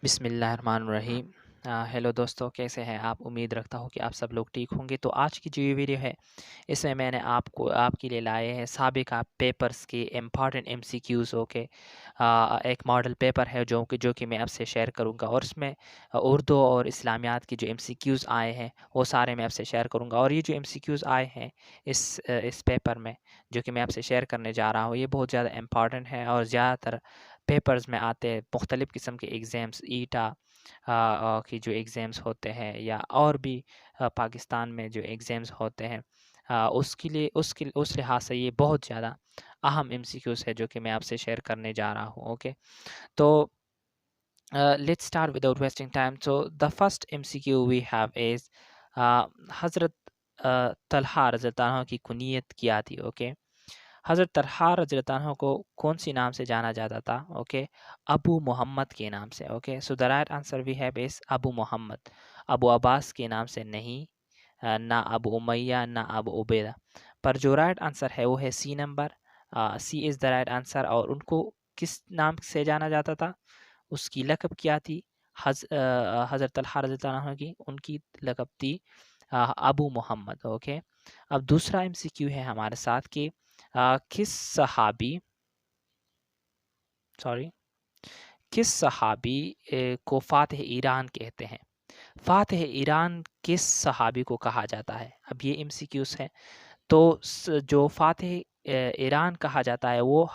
بسم اللہ الرحمن الرحیم۔ ہیلو دوستو، کیسے ہیں آپ؟ امید رکھتا ہوں کہ آپ سب لوگ ٹھیک ہوں گے۔ تو آج کی جو یہ ویڈیو ہے اس میں نے آپ کے لیے لائے ہیں سابقہ پیپرز کے امپارٹنٹ ایم سی کیوز کے ایک ماڈل پیپر ہے جو کہ میں آپ سے شیئر کروں گا، اور اس میں اردو اور اسلامیات کی جو ایم سی کیوز آئے ہیں وہ سارے میں آپ سے شیئر کروں گا۔ اور یہ جو ایم سی کیوز آئے ہیں اس پیپر میں جو کہ میں آپ سے شیئر کرنے جا رہا ہوں، یہ بہت زیادہ امپارٹنٹ ہے اور زیادہ تر پیپرز میں آتے ہیں۔ مختلف قسم کے ایگزامس، ایٹا کی جو ایگزامس ہوتے ہیں یا اور بھی پاکستان میں جو ایگزامس ہوتے ہیں، اس کے لیے اس لحاظ سے یہ بہت زیادہ اہم ایم سی کیوز ہے جو کہ میں آپ سے شیئر کرنے جا رہا ہوں۔ اوکے، تو let's start without wasting time. So the first MCQ we have is حضرت طلحہ رضی اللہ عنہ کی کنیت کیا تھی؟ اوکے، حضرت طلحہ رضی اللہ عنہ کو کون سی نام سے جانا جاتا تھا؟ اوکے، ابو محمد کے نام سے۔ Okay, so the right answer we have is ابو محمد، ابو عباس کے نام سے نہیں، نہ ابو امیہ نہ ابو عبیدہ، پر جو رائٹ آنسر ہے وہ ہے C number, C is the right answer. اور ان کو کس نام سے جانا جاتا تھا؟ اس کی لقب کیا تھی؟ حضرت طلحہ رضی اللہ عنہ کی ان کی لقب تھی ابو محمد۔ اوکے، اب دوسرا ایم سی کیو ہے ہمارے ساتھ کہ کس صحابی کو فاتح ایران کہتے ہیں؟ فاتح ایران کس صحابی کو کہا جاتا ہے؟ اب یہ ایم سی کیوز ہے، تو جو فاتح ایران کہا جاتا ہے وہ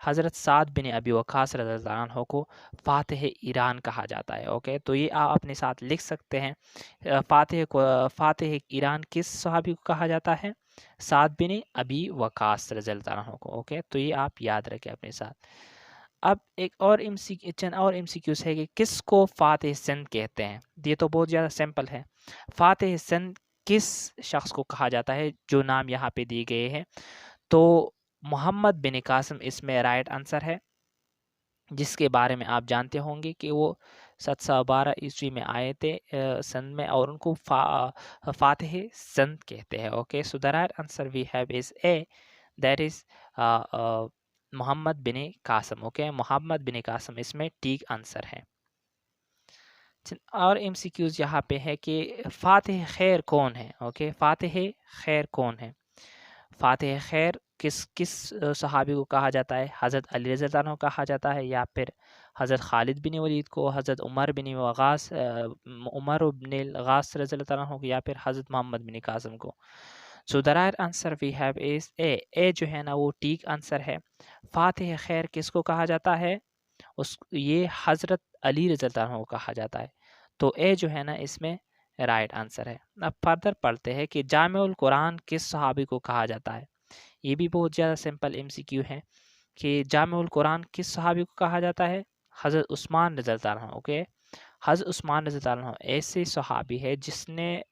حضرت سعد بن ابی وقاص رضی اللہ عنہ کو فاتح ایران کہا جاتا ہے۔ اوکے، تو یہ آپ اپنے ساتھ لکھ سکتے ہیں، فاتح ایران کس صحابی کو کہا جاتا ہے؟ سعد بن ابی وقاص رضی اللہ عنہ کو۔ اوکے، تو یہ آپ یاد رکھیں اپنے ساتھ۔ اب ایک اور ایم سی کیوز ہے کہ کس کو فاتح سندھ کہتے ہیں؟ یہ تو بہت زیادہ سمپل ہے۔ فاتح سندھ کس شخص کو کہا جاتا ہے جو نام یہاں پہ دیے گئے ہیں؟ تو محمد بن قاسم اس میں رائٹ آنسر ہے، جس کے بارے میں آپ جانتے ہوں گے کہ وہ 712 عیسوی میں آئے تھے سندھ میں، اور ان کو فاتح سندھ کہتے ہیں۔ Okay, so the right answer we have is A, that is Muhammad bin Qasim. Okay, Muhammad bin Qasim اس میں ٹھیک آنسر ہے۔ اور ایم سی کیوز یہاں پہ ہے کہ فاتح خیر کون ہے؟ اوکے، فاتح خیر کون ہے؟ فاتح خیر کس صحابی کو کہا جاتا ہے؟ حضرت علی رضی اللہ عنہ کہا جاتا ہے، یا پھر حضرت خالد بن ولید کو، حضرت عمر بن الغاص رضی اللہ عنہ کو، یا پھر حضرت محمد بن قاسم کو؟ سو the right answer we have is A جو ہے نا وہ ٹھیک آنسر ہے۔ فاتح خیر کس کو کہا جاتا ہے؟ یہ حضرت علی رضی اللہ عنہ کو کہا جاتا ہے، تو اے جو ہے نا اس میں رائٹ آنسر ہے۔ اب فردر پڑھتے ہیں کہ جامع القرآن کس صحابی کو کہا جاتا ہے؟ یہ بھی بہت زیادہ سمپل ایم سی کیو ہے کہ جامع القرآن کس صحابی کو کہا جاتا ہے؟ حضرت عثمان رضی اللہ عنہ۔ اوکے، حضرت عثمان رضی اللہ عنہ ایسے صحابی ہے جس نے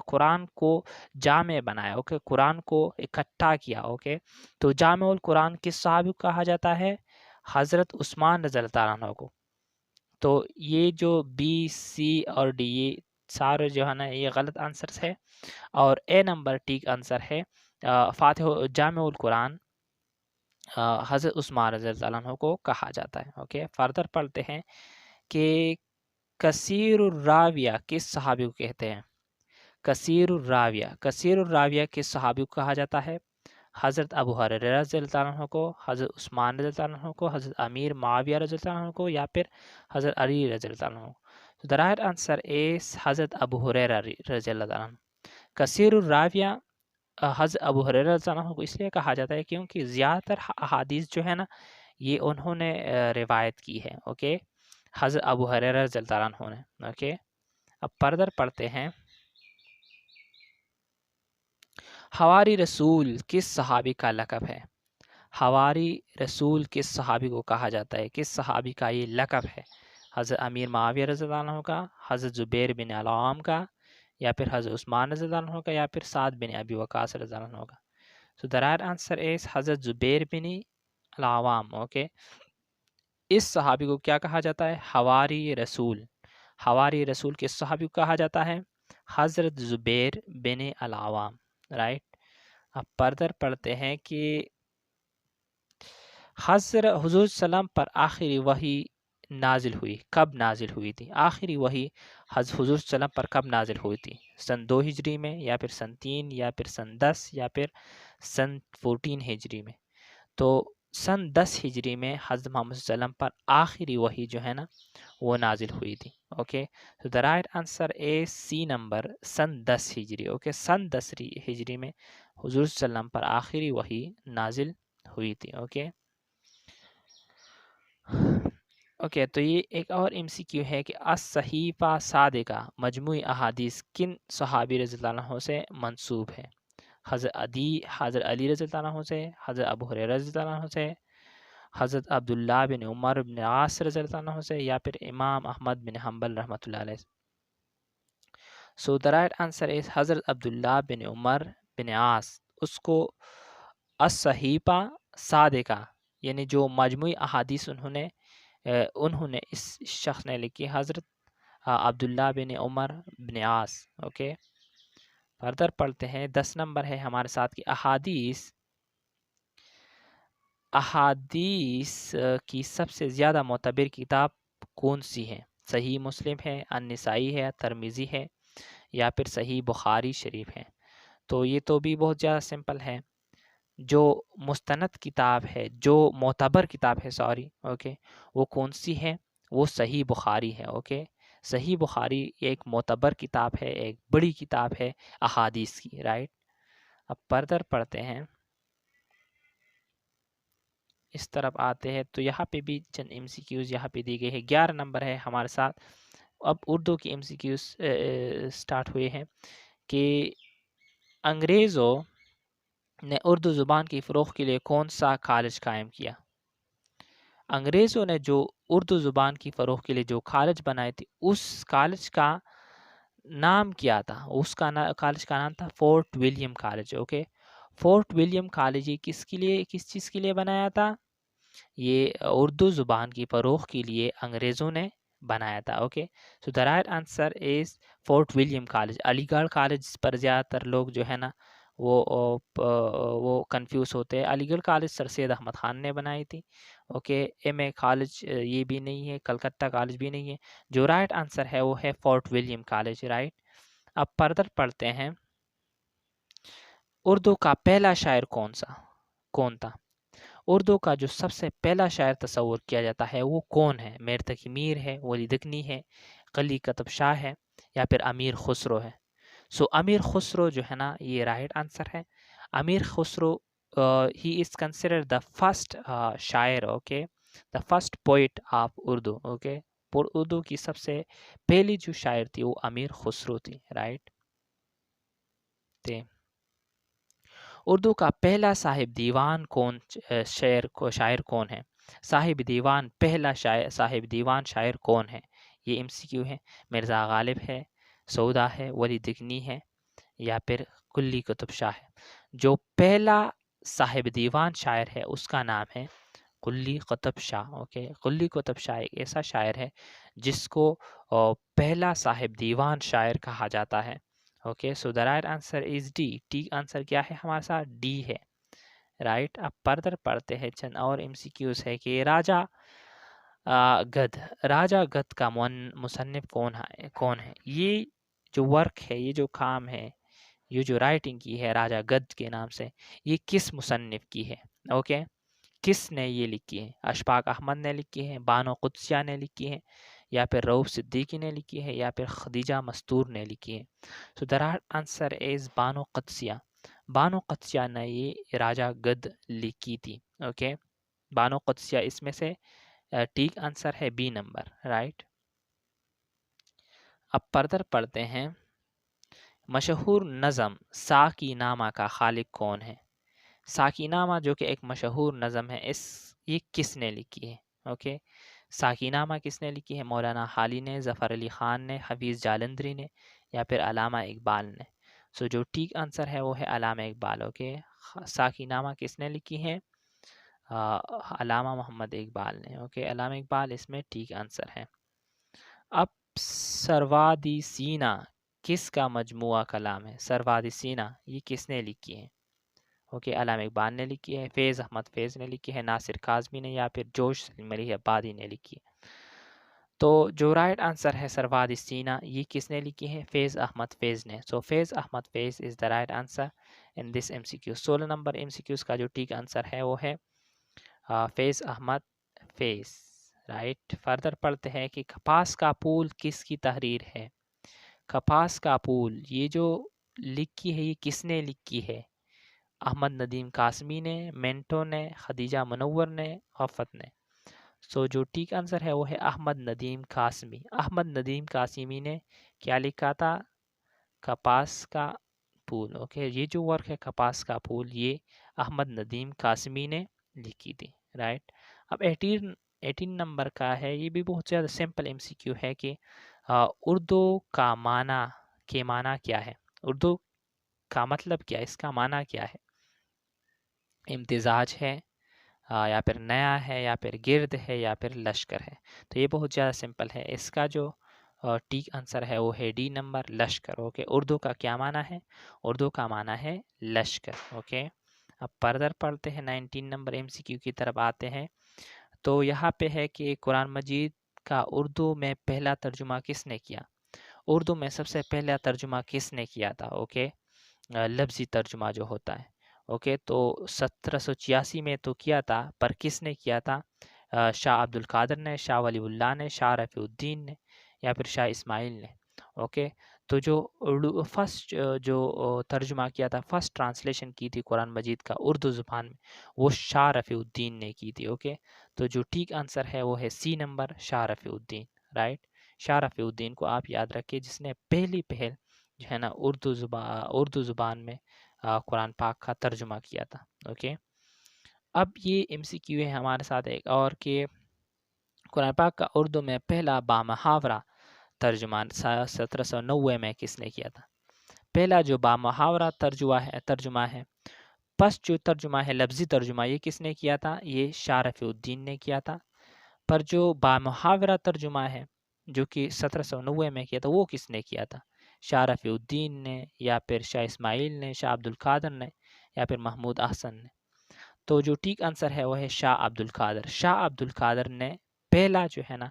قرآن کو جامع بنایا۔ اوکے، قرآن کو اکٹھا کیا۔ اوکے، تو جامع القرآن کس صحابی کو کہا جاتا ہے؟ حضرت عثمان رضی اللہ عنہ کو۔ تو یہ جو بی، سی اور ڈی یہ سارے جو ہے نا یہ غلط آنسرس ہے، اور اے نمبر ٹھیک آنسر ہے۔ جامع القرآن حضرت عثمان رضی اللہ عنہ کو کہا جاتا ہے۔ اوکے، فردر پڑھتے ہیں کہ کثیر الراویہ کس صحابی کو کہتے ہیں؟ کثیر الراویہ کس صحابی کو کہا جاتا ہے؟ حضرت ابو ہریرہ رضی اللہ عنہ کو، حضرت عثمان رضی اللہ عنہ کو، حضرت امیر معاویہ رضی اللہ عنہ کو، یا پھر حضرت علی رضی اللہ عنہ کو؟ So the right answer is حضرت ابو ہریرہ رضی اللہ عنہ۔ کثیر الراویہ حضرت ابو ہریرہ رضی اللہ عنہ کو اس لیے کہا جاتا ہے کیونکہ زیادہ تر احادیث جو ہے نا یہ انہوں نے روایت کی ہے۔ اوکے، حضرت ابو ہریرہ رضی اللہ عنہ نے۔ اوکے، اب فردر پڑھتے ہیں، حواری رسول کس صحابی کا لقب ہے؟ حواری رسول کس صحابی کو کہا جاتا ہے؟ کس صحابی کا یہ لقب ہے؟ حضرت امیر معاویہ رضی اللہ عنہ کا، حضرت زبیر بن العوام کا، یا پھر حضرت عثمان رضی اللہ عنہ کا، یا پھر سعد بن ابی وقاص رضی اللہ عنہ کا؟ سو the right answer is حضرت زبیر بن العوام۔ اوکے، اس صحابی کو کیا کہا جاتا ہے؟ حواری رسول۔ حواری رسول کس صحابی کو کہا جاتا ہے؟ حضرت زبیر بن العوام، رائٹ۔ اب فردر پڑھتے ہیں کہ حضور سلام پر آخری وحی نازل ہوئی، کب نازل ہوئی تھی؟ آخری وحی حضور صلی اللہ علیہ وسلم پر کب نازل ہوئی تھی؟ سن 2 ہجری میں، یا پھر سن 3، یا پھر سن 10، یا پھر سن 14 ہجری میں؟ تو سن 10 ہجری میں حضرت محمد صلی اللہ علیہ وسلم پر آخری وحی جو ہے نا وہ نازل ہوئی تھی. Okay, so the right answer is C number, سن 10 ہجری. اوکے، سن 10 ہجری میں حضور صلی اللہ علیہ وسلم پر آخری وحی نازل ہوئی تھی. اوکے اوکے، تو یہ ایک اور ایم سی کیو ہے کہ الصحیفہ صادقہ مجموعی احادیث کن صحابی رضی اللہ عنہ سے منسوب ہے؟ حضرت علی رضی اللہ عنہ سے، حضرت ابو ہریرہ رضی اللہ عنہ سے، حضرت عبداللہ بن عمر بن عاص رضی اللہ عنہ سے، یا پھر امام احمد بن حنبل رحمۃ اللہ علیہ. سو دا رائٹ آنسر از حضرت عبداللہ بن عمر بن عاص. اس کو الصحیفہ صادقہ یعنی جو مجموعی احادیث انہوں نے اس شخص نے لکھی، حضرت عبداللہ بن عمر بن عاص. اوکے، فردر پڑھتے ہیں. 10 نمبر ہے ہمارے ساتھ کی احادیث کی سب سے زیادہ معتبر کتاب کون سی ہے؟ صحیح مسلم ہے، النسائی ہے، ترمذی ہے، یا پھر صحیح بخاری شریف ہے؟ تو یہ تو بھی بہت زیادہ سمپل ہے. جو مستند کتاب ہے، جو معتبر کتاب ہے اوکے، وہ کون سی ہے؟ وہ صحیح بخاری ہے. اوکے، صحیح بخاری ایک معتبر کتاب ہے، ایک بڑی کتاب ہے احادیث کی. رائٹ، اب فردر پڑھتے ہیں، اس طرف آتے ہیں. تو یہاں پہ بھی چند ایم سی کیوز یہاں پہ دی گئی ہے. 11 نمبر ہے ہمارے ساتھ. اب اردو کی ایم سی کیوز سٹارٹ ہوئے ہیں کہ انگریزوں نے اردو زبان کی فروغ کے لیے کون سا کالج قائم کیا؟ انگریزوں نے جو اردو زبان کی فروغ کے لیے جو کالج بنائے تھے، اس کالج کا نام کیا تھا؟ اس کا کالج کا نام تھا Fort William college. Okay, Fort William college یہ کس چیز کے لیے بنایا تھا؟ یہ اردو زبان کی فروغ کے لیے انگریزوں نے بنایا تھا. Okay, so the right answer is Fort William college. Aligarh college پر زیادہ تر لوگ جو ہے نا وہ کنفیوز ہوتے ہیں. علی گڑھ کالج سر سید احمد خان نے بنائی تھی. اوکے، ایم اے کالج یہ بھی نہیں ہے، کلکتہ کالج بھی نہیں ہے. جو رائٹ آنسر ہے وہ ہے فورٹ ولیم کالج. رائٹ، اب فردر پڑھتے ہیں. اردو کا پہلا شاعر کون تھا؟ اردو کا جو سب سے پہلا شاعر تصور کیا جاتا ہے وہ کون ہے؟ میرتقی میر ہے، ولی دکنی ہے، قلی قطب شاہ ہے، یا پھر امیر خسرو ہے؟ سو امیر خسرو جو ہے نا یہ رائٹ آنسر ہے. امیر خسرو ہی از کنسیڈر دا فرسٹ شاعر. Okay, the first poet of Urdu. Okay, Urdu کی سب سے پہلی جو شاعر تھی وہ امیر خسرو تھی. رائٹ، اردو کا پہلا صاحب دیوان شاعر کون ہے؟ صاحب دیوان پہلا صاحب دیوان شاعر کون ہے؟ یہ ایم سی کیو ہے. مرزا غالب ہے، سودا ہے، ولی دکنی ہے، یا پھر قلی قطب شاہ ہے؟ جو پہلا صاحب دیوان شاعر ہے اس کا نام ہے قلی قطب شاہ. اوکے، قلی قطب شاہ ایک ایسا شاعر ہے جس کو پہلا صاحب دیوان شاعر کہا جاتا ہے. Okay, so the right answer is D. T answer کیا ہے ہمارے ساتھ؟ ڈی ہے. رائٹ، اب فردر پڑھتے ہیں. چند اور ایم سی کیوز ہے کہ راجہ گدھ کا مصنف کون ہے؟ یہ جو ورک ہے، یہ جو کام ہے، یہ جو رائٹنگ کی ہے راجہ گدھ کے نام سے، یہ کس مصنف کی ہے؟ اوکے، کس نے یہ لکھی ہے؟ اشفاق احمد نے لکھی ہے، بانو قدسیہ نے لکھی ہے، یا پھر رؤف صدیقی نے لکھی ہے، یا پھر خدیجہ مستور نے لکھی ہے؟ So the right answer is Bano Qudsia. Bano Qudsia نے یہ راجہ گدھ لکھی تھی. اوکے، بانو قدسیہ اس میں سے ٹھیک آنسر ہے بی نمبر. رائٹ، اب فردر پڑھتے ہیں. مشہور نظم ساقی نامہ کا خالق کون ہے؟ ساقی نامہ جو کہ ایک مشہور نظم ہے، یہ کس نے لکھی ہے؟ اوکے، ساقی نامہ کس نے لکھی ہے؟ مولانا حالی نے، ظفر علی خان نے، حفیظ جالندری نے، یا پھر علامہ اقبال نے؟ سو جو ٹھیک آنسر ہے وہ ہے علامہ اقبال. اوکے، ساقی نامہ کس نے لکھی ہے؟ علامہ محمد اقبال نے. اوکے، علامہ اقبال اس میں ٹھیک آنسر ہے. اب سروادی سینا کس کا مجموعہ کلام ہے؟ سروادی سینا یہ کس نے لکھی ہے؟ اوکے، علامہ اقبال نے لکھی ہے، فیض احمد فیض نے لکھی ہے، ناصر کاظمی نے، یا پھر جوش سلیم علی آبادی نے لکھی ہے؟ تو جو رائٹ آنسر ہے سرواد سینا، یہ کس نے لکھی ہے؟ فیض احمد فیض نے. So Faiz Ahmed Faiz is the right answer in this M C Q. 16 number M C Qs کا جو ٹھیک آنسر ہے وہ ہے فیض احمد فیض. رائٹ. فردر پڑھتے ہیں کہ کپاس کا پھول کس کی تحریر ہے؟ کپاس کا پھول یہ جو لکھی ہے یہ کس نے لکھی ہے؟ احمد ندیم قاسمی نے، منٹو نے، خدیجہ منور نے، غفت نے. سو جو ٹھیک آنسر ہے وہ ہے احمد ندیم قاسمی. احمد ندیم قاسمی نے کیا لکھا تھا؟ کپاس کا پھول. اوکے، یہ جو ورک ہے کپاس کا پھول یہ احمد ندیم قاسمی نے لکھی تھی. رائٹ. اب 18 نمبر کا ہے، یہ بھی بہت زیادہ سمپل ایم سی کیو ہے کہ اردو کا معنی کیا ہے؟ اردو کا مطلب کیا ہے؟ اس کا معنی کیا ہے؟ امتزاج ہے یا پھر نیا ہے یا پھر گرد ہے یا پھر لشکر ہے؟ تو یہ بہت زیادہ سمپل ہے. اس کا جو ٹھیک آنسر ہے وہ ہے ڈی نمبر لشکر. اوکے، اردو کا کیا معنی ہے؟ اردو کا معنی ہے لشکر. اوکے، اب فردر پڑھتے ہیں 19 نمبر ایم سی کیو کی طرف آتے ہیں. تو یہاں پہ ہے کہ قرآن مجید کا اردو میں پہلا ترجمہ کس نے کیا؟ اردو میں سب سے پہلا ترجمہ کس نے کیا تھا؟ اوکے، لفظی ترجمہ جو ہوتا ہے. اوکے، تو 1786 میں تو کیا تھا، پر کس نے کیا تھا؟ شاہ عبد القادر نے، شاہ ولی اللہ نے، شاہ رفیع الدین نے یا پھر شاہ اسماعیل نے. اوکے، تو جو فرسٹ جو ترجمہ کیا تھا، فرسٹ ٹرانسلیشن کی تھی قرآن مجید کا اردو زبان میں، وہ شاہ رفیع الدین نے کی تھی. اوکے، تو جو ٹھیک آنسر ہے وہ ہے سی نمبر شاہ رفیع الدین. رائٹ. شاہ رفیع الدین کو آپ یاد رکھیں جس نے پہل جو ہے نا اردو زبان میں قرآن پاک کا ترجمہ کیا تھا. اوکے، اب یہ ایم سی کیو ہے ہمارے ساتھ ایک اور کہ قرآن پاک کا اردو میں پہلا بامحاورہ ترجمہ 1790 میں کس نے کیا تھا؟ پہلا جو بامحاورہ ترجمہ ہے، پس جو ترجمہ ہے لفظی ترجمہ، یہ کس نے کیا تھا؟ یہ شاہ رفیع الدین نے کیا تھا. پر جو بامحاورہ ترجمہ ہے جو کہ 1790 میں کیا تھا، وہ کس نے کیا تھا؟ شاہ رفیع الدین نے یا پھر شاہ اسماعیل نے، شاہ عبد القادر نے یا پھر محمود احسن نے. تو جو ٹھیک آنسر ہے وہ ہے شاہ عبد القادر. شاہ عبد القادر نے پہلا جو ہے نا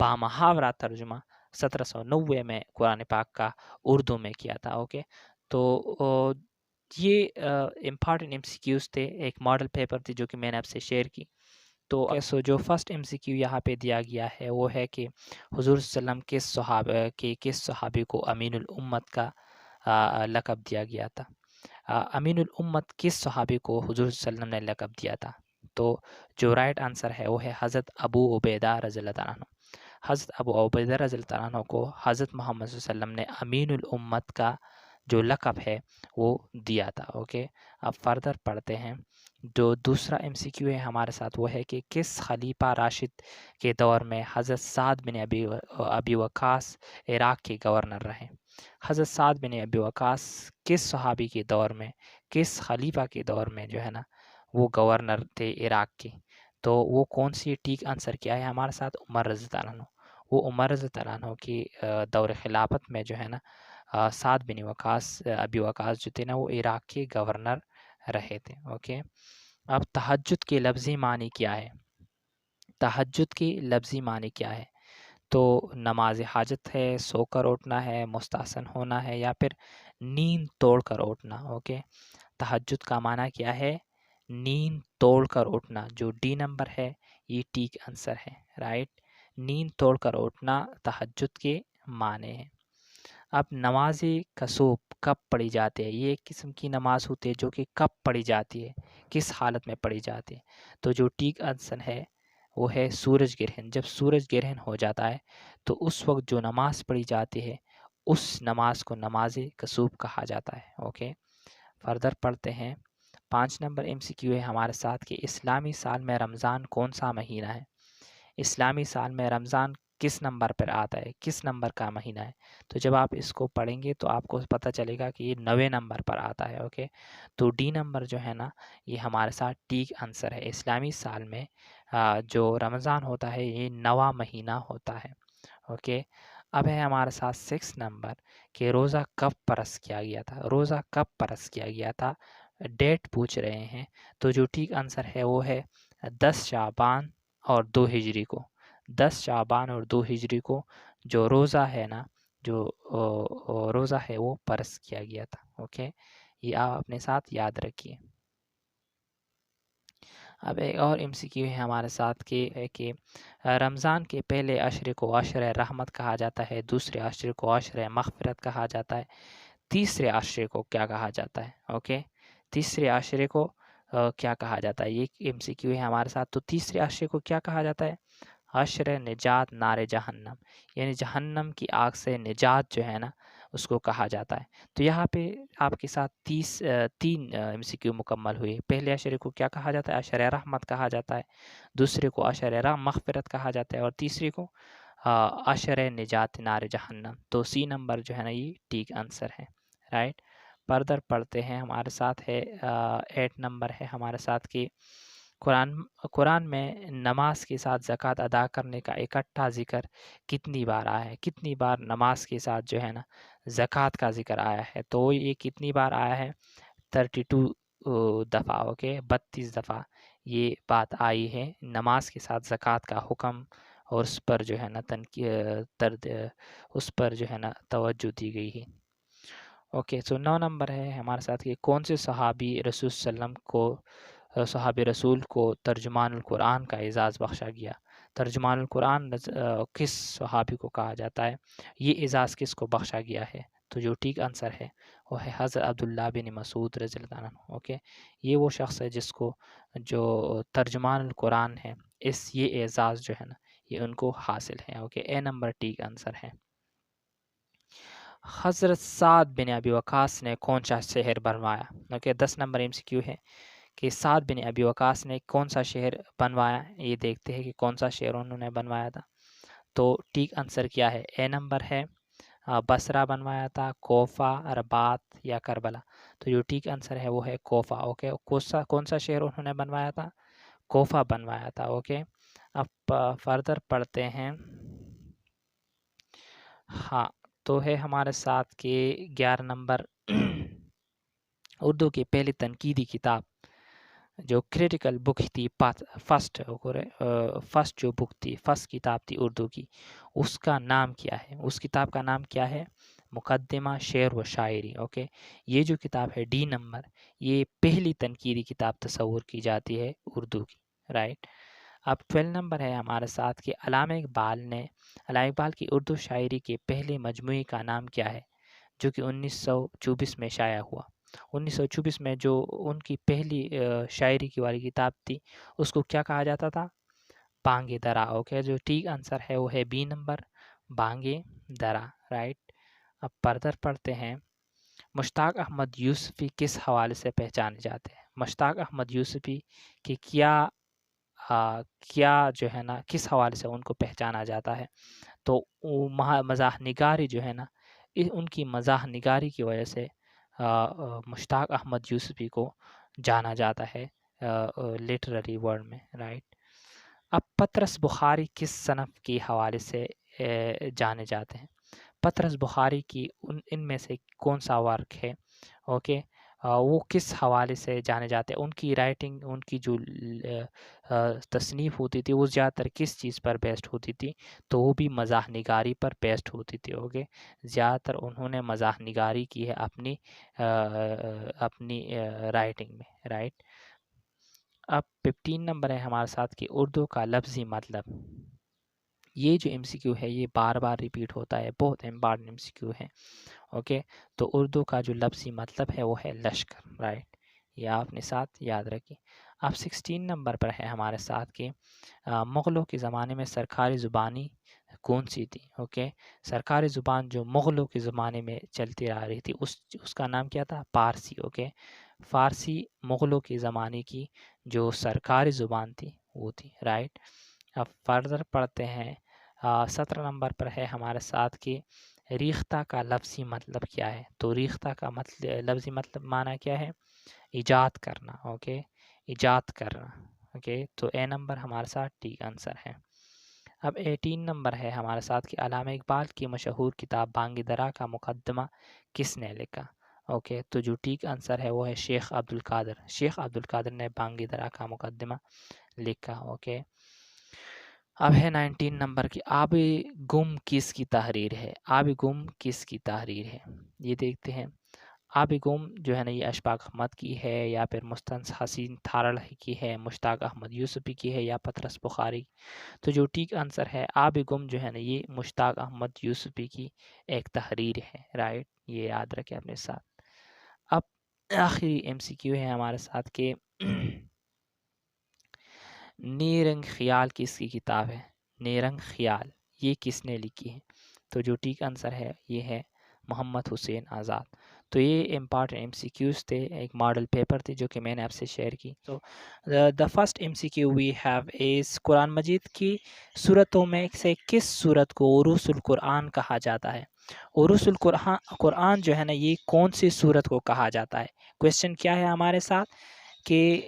بامحاورہ ترجمہ 1790 میں قرآن پاک کا اردو میں کیا تھا. اوکے، تو یہ امپارٹنٹ ایم سی کیوز تھے، ایک ماڈل پیپر تھی جو کہ میں نے آپ سے شیئر کی. تو جو فرسٹ ایم سی کیو یہاں پہ دیا گیا ہے وہ ہے کہ حضور صلی اللہ علیہ وسلم کس صحابی کو امین الامت کا لقب دیا گیا تھا؟ امین الامت کس صحابی کو حضور صلی اللہ علیہ وسلم نے لقب دیا تھا؟ تو جو رائٹ آنسر ہے وہ ہے حضرت ابو عبیدہ رضی اللہ تعالیٰ عنہ. حضرت ابو عبیدہ رضی اللہ تعالیٰ عنہ کو حضرت محمد صلی اللہ علیہ وسلم نے امین الامت کا جو لقب ہے وہ دیا تھا. اوکے، اب فردر پڑھتے ہیں. جو دوسرا ایم سی کیو ہے ہمارے ساتھ وہ ہے کہ کس خلیفہ راشد کے دور میں حضرت سعد بن ابی وقاص عراق کے گورنر رہے؟ حضرت سعد بن ابی وقاص کس صحابی کے دور میں، کس خلیفہ کے دور میں جو ہے نا وہ گورنر تھے عراق کے؟ تو وہ کون سی ٹھیک آنسر کیا ہے ہمارے ساتھ؟ عمر رضی اللہ عنہ. وہ عمر رضی اللہ عنہ کی دور خلافت میں جو ہے نا سعد بن ابی وقاص جو تھے نا وہ عراق کے گورنر رہے تھے. اوکے، اب تہجد کے لفظی معنی کیا ہے؟ تہجد کی لفظی معنی کیا ہے؟ تو نماز حاجت ہے، سو کر اٹھنا ہے، مستحسن ہونا ہے یا پھر نیند توڑ کر اٹھنا. اوکے، تہجد کا معنی کیا ہے؟ نیند توڑ کر اٹھنا. جو ڈی نمبر ہے یہ ٹھیک آنسر ہے. رائٹ. نیند توڑ کر اٹھنا تہجد کے معنی ہے. اب نماز کسوف کب پڑھی جاتی ہے؟ یہ ایک قسم کی نماز ہوتی ہے جو کہ کب پڑھی جاتی ہے، کس حالت میں پڑھی جاتی ہے؟ تو جو ٹھیک آنسر ہے وہ ہے سورج گرہن. جب سورج گرہن ہو جاتا ہے تو اس وقت جو نماز پڑھی جاتی ہے اس نماز کو نماز کسوف کہا جاتا ہے. اوکے، فردر پڑھتے ہیں. 5 نمبر ایم سی کیو ہے ہمارے ساتھ کہ اسلامی سال میں رمضان کون سا مہینہ ہے؟ اسلامی سال میں رمضان کس نمبر پر آتا ہے، کس نمبر کا مہینہ ہے؟ تو جب آپ اس کو پڑھیں گے تو آپ کو پتہ چلے گا کہ یہ 9ویں نمبر پر آتا ہے. اوکے، تو ڈی نمبر جو ہے نا یہ ہمارے ساتھ ٹھیک آنسر ہے. اسلامی سال میں جو رمضان ہوتا ہے یہ 9واں مہینہ ہوتا ہے. اوکے، اب ہے ہمارے ساتھ 6 نمبر کہ روزہ کب فرض کیا گیا تھا؟ روزہ کب فرض کیا گیا تھا؟ ڈیٹ پوچھ رہے ہیں. تو جو ٹھیک آنسر ہے وہ ہے 10 شعبان اور 2 ہجری کو. 10 شعبان اور 2 ہجری کو جو روزہ ہے نا، جو روزہ ہے وہ فرض کیا گیا تھا. اوکے، یہ آپ اپنے ساتھ یاد رکھیے. اب ایک اور ایم سی کیو ہے ہمارے ساتھ کہ رمضان کے پہلے عشرے کو عشرِ رحمت کہا جاتا ہے، دوسرے عشرے کو عشرِ مغفرت کہا جاتا ہے، تیسرے عشرے کو کیا کہا جاتا ہے؟ اوکے، تیسرے عشرے کو کیا کہا جاتا ہے؟ یہ ایم سی کیو ہے ہمارے ساتھ. تو تیسرے عشرے کو کیا کہا جاتا ہے؟ عشر نجات نار جہنم، یعنی جہنم کی آگ سے نجات جو ہے نا اس کو کہا جاتا ہے. تو یہاں پہ آپ کے ساتھ 3 ایم سی کیو مکمل ہوئے. پہلے عشرے کو کیا کہا جاتا ہے؟ عشر رحمت کہا جاتا ہے، دوسرے کو عشر مغفرت کہا جاتا ہے، اور تیسرے کو عشر نجات نار جہنم. تو سی نمبر جو ہے نا یہ ٹھیک آنسر ہے. رائٹ، فردر پڑھتے ہیں. ہمارے ساتھ ہے 8 نمبر ہے ہمارے ساتھ کہ قرآن میں نماز کے ساتھ زکوٰۃ ادا کرنے کا اکٹھا ذکر کتنی بار آیا ہے؟ کتنی بار نماز کے ساتھ جو ہے نا زکوٰۃ کا ذکر آیا ہے؟ تو یہ کتنی بار آیا ہے؟ 32 دفعہ. اوکے، 32 دفعہ یہ بات آئی ہے نماز کے ساتھ زکوٰۃ کا حکم، اور اس پر جو ہے نا اس پر جو ہے نا توجہ دی گئی ہے. اوکے، سو 9 نمبر ہے ہمارے ساتھ کہ کون سے صحابی رسول صلی اللہ علیہ وسلم کو صحابی رسول کو ترجمان القرآن کا اعزاز بخشا گیا؟ ترجمان القرآن کس صحابی کو کہا جاتا ہے؟ یہ اعزاز کس کو بخشا گیا ہے؟ تو جو ٹھیک آنسر ہے وہ ہے حضرت عبداللہ بن مسعود رضی اللہ عنہ. اوکے، یہ وہ شخص ہے جس کو جو ترجمان القرآن ہے یہ اعزاز جو ہے نا یہ ان کو حاصل ہے. اوکے، اے نمبر ٹھیک آنسر ہے. حضرت سعد بن ابی وقاص نے کون سا شہر بنوایا؟ Okay, 10 number M C Q ہے کہ سعد بن ابی وقاص نے کون سا شہر بنوایا. یہ دیکھتے ہیں کہ کون سا شہر انہوں نے بنوایا تھا. تو ٹھیک آنسر کیا ہے؟ اے نمبر ہے بصرہ بنوایا تھا، کوفہ، رباط یا کربلا. تو جو ٹھیک آنسر ہے وہ ہے کوفہ. اوکے، کون سا شہر انہوں نے بنوایا تھا؟ کوفہ بنوایا تھا. اوکے، اب فردر پڑھتے ہیں. ہاں، تو ہے ہمارے ساتھ کے 11 نمبر اردو کی پہلی تنقیدی کتاب جو کریٹیکل بک تھی، فرسٹ جو بک تھی، فرسٹ کتاب تھی اردو کی، اس کا نام کیا ہے؟ اس کتاب کا نام کیا ہے؟ مقدمہ شعر و شاعری. اوکے، یہ جو کتاب ہے ڈی نمبر، یہ پہلی تنقیدی کتاب تصور کی جاتی ہے اردو کی. رائٹ، اب 12 نمبر ہے ہمارے ساتھ کہ علامہ اقبال کی اردو شاعری کے پہلے مجموعے کا نام کیا ہے جو کہ 1924 میں شائع ہوا؟ 1924 میں جو ان کی پہلی شاعری کی والی کتاب تھی اس کو کیا کہا جاتا تھا؟ بانگ درا. اوکے، جو ٹھیک آنسر ہے وہ ہے B number, Bang Dara. Right, اب فردر پڑھتے ہیں. مشتاق احمد یوسفی کس حوالے سے پہچانے جاتے ہیں؟ مشتاق احمد یوسفی کی کیا جو ہے نا کس حوالے سے ان کو پہچانا جاتا ہے؟ تو مزاح نگاری جو ہے نا ان کی مزاح نگاری کی وجہ سے مشتاق احمد یوسفی کو جانا جاتا ہے لٹرری ورلڈ میں. رائٹ، اب پطرس بخاری کس صنف کے حوالے سے جانے جاتے ہیں؟ پطرس بخاری کی ان میں سے کون سا ورک ہے؟ اوکے، وہ کس حوالے سے جانے جاتے ہیں؟ ان کی رائٹنگ، ان کی جو تصنیف ہوتی تھی وہ زیادہ تر کس چیز پر بیسڈ ہوتی تھی؟ تو وہ بھی مزاح نگاری پر بیسڈ ہوتی تھی. اوکے، زیادہ تر انہوں نے مزاح نگاری کی ہے اپنی رائٹنگ میں. رائٹ، اب 15 نمبر ہے ہمارے ساتھ کہ اردو کا لفظی مطلب. یہ جو ایم سی کیو ہے یہ بار بار ریپیٹ ہوتا ہے، بہت امپارٹنٹ ایم سی کیو ہے. اوکے، تو اردو کا جو لفظی مطلب ہے وہ ہے لشکر. رائٹ، یہ آپ نے ساتھ یاد رکھی. اب 16 نمبر پر ہے ہمارے ساتھ کہ مغلوں کے زمانے میں سرکاری زبانی کون سی تھی؟ اوکے، سرکاری زبان جو مغلوں کے زمانے میں چلتی آ رہی تھی اس کا نام کیا تھا؟ پارسی. اوکے، فارسی مغلوں کے زمانے کی جو سرکاری زبان تھی وہ تھی. رائٹ، اب فردر پڑھتے ہیں. 17 نمبر پر ہے ہمارے ساتھ کہ ریختہ کا لفظی مطلب کیا ہے؟ تو ریختہ کا لفظی مطلب معنی کیا ہے؟ ایجاد کرنا. اوکے، ایجاد کرنا. اوکے، تو اے نمبر ہمارے ساتھ ٹھیک آنسر ہے. اب 18 نمبر ہے ہمارے ساتھ کہ علامہ اقبال کی مشہور کتاب بانگ درا کا مقدمہ کس نے لکھا؟ اوکے، تو جو ٹھیک آنسر ہے وہ ہے شیخ عبدالقادر نے بانگ درا کا مقدمہ لکھا. اوکے، اب ہے 19 نمبر کی، آب گم کس کی تحریر ہے؟ آب گم کس کی تحریر ہے؟ یہ دیکھتے ہیں۔ آب گم جو ہے نا یہ اشفاق احمد کی ہے، یا پھر مستنصر حسین تھارڑ کی ہے، مشتاق احمد یوسفی کی ہے، یا پطرس بخاری؟ تو جو ٹھیک آنسر ہے آب گم جو ہے نا یہ مشتاق احمد یوسفی کی ایک تحریر ہے، رائٹ، یہ یاد رکھیں اپنے ساتھ۔ اب آخری ایم سی کیو ہے ہمارے ساتھ کہ نیرنگ خیال کس کی کتاب ہے؟ نیرنگ خیال یہ کس نے لکھی ہے؟ تو جو ٹھیک آنسر ہے یہ ہے محمد حسین آزاد۔ تو یہ امپارٹنٹ ایم سی کیوز تھے، ایک ماڈل پیپر تھی جو کہ میں نے آپ سے شیئر کی۔ تو the first M C Q we have is Quran Majeed کی صورتوں میں سے کس صورت کو عروس القرآن کہا جاتا ہے؟ عروس القرآن جو ہے نا یہ کون سی صورت کو کہا جاتا ہے؟ کویسچن کیا ہے ہمارے ساتھ کہ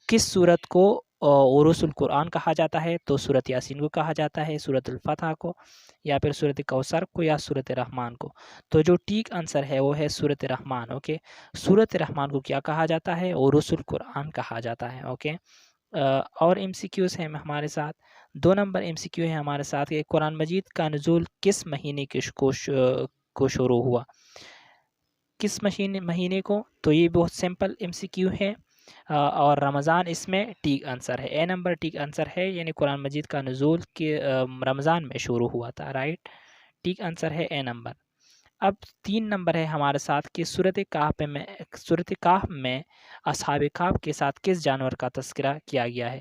کس صورت کو عروس القرآن کہا جاتا ہے؟ تو سورۃ یاسین کو کہا جاتا ہے، سورۃ الفتح کو، یا پھر سورۃ کوثر کو، یا سورۃ رحمان کو؟ تو جو ٹھیک آنسر ہے وہ ہے سورۃ رحمان۔ اوکے، سورۃ رحمان کو کیا کہا جاتا ہے؟ عروس القرآن کہا جاتا ہے۔ اوکے، اور ایم سی کیوز ہیں ہمارے ساتھ۔ 2 نمبر ایم سی کیو ہے ہمارے ساتھ کہ قرآن مجید کا نزول کس مہینے کو شروع ہوا؟ کس مہینے کو؟ تو یہ بہت سمپل ایم سی کیو ہے، اور رمضان اس میں ٹھیک آنسر ہے، اے نمبر ٹھیک آنسر ہے، یعنی قرآن مجید کا نزول کے رمضان میں شروع ہوا تھا، رائٹ، ٹھیک آنسر ہے اے نمبر۔ اب 3 نمبر ہے ہمارے ساتھ کہ سورۃ کہف میں اصحاب کہف کے ساتھ کس جانور کا تذکرہ کیا گیا ہے؟